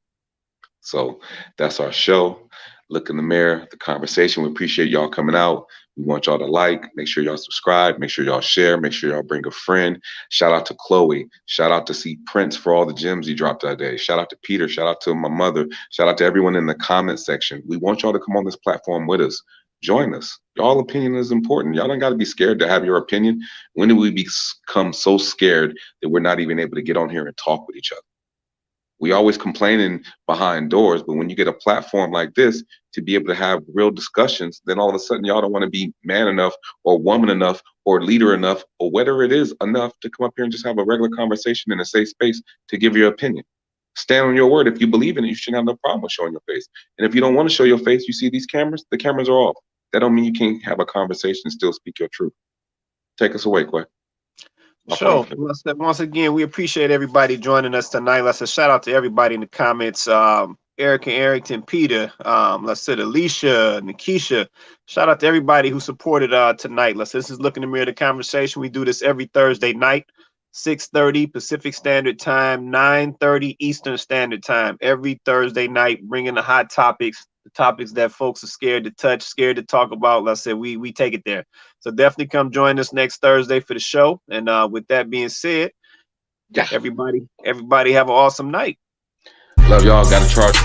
So that's our show. Look in the mirror, the conversation. We appreciate y'all coming out. We want y'all to like, make sure y'all subscribe, make sure y'all share, make sure y'all bring a friend. Shout out to Chloe. Shout out to C Prince for all the gems he dropped that day. Shout out to Peter. Shout out to my mother. Shout out to everyone in the comment section. We want y'all to come on this platform with us. Join us. Y'all opinion is important. Y'all don't got to be scared to have your opinion. When do we become so scared that we're not even able to get on here and talk with each other? We always complaining behind doors, but when you get a platform like this to be able to have real discussions, then all of a sudden y'all don't want to be man enough or woman enough or leader enough or whatever it is enough to come up here and just have a regular conversation in a safe space to give your opinion. Stand on your word. If you believe in it, you shouldn't have no problem with showing your face. And if you don't want to show your face, you see these cameras, the cameras are off. That don't mean you can't have a conversation and still speak your truth. Take us away, Quay. So once again, we appreciate everybody joining us tonight. Let's say shout out to everybody in the comments. Eric and Arrington, Peter, let's say Alicia, Nikisha. Shout out to everybody who supported tonight. This is Look in the Mirror, the conversation. We do this every Thursday night, 6:30 Pacific Standard Time, 9:30 Eastern Standard Time. Every Thursday night, bringing the hot topics, the topics that folks are scared to touch, scared to talk about. Let's say we take it there. So definitely come join us next Thursday for the show. And with that being said, everybody have an awesome night. Love y'all. Got to charge.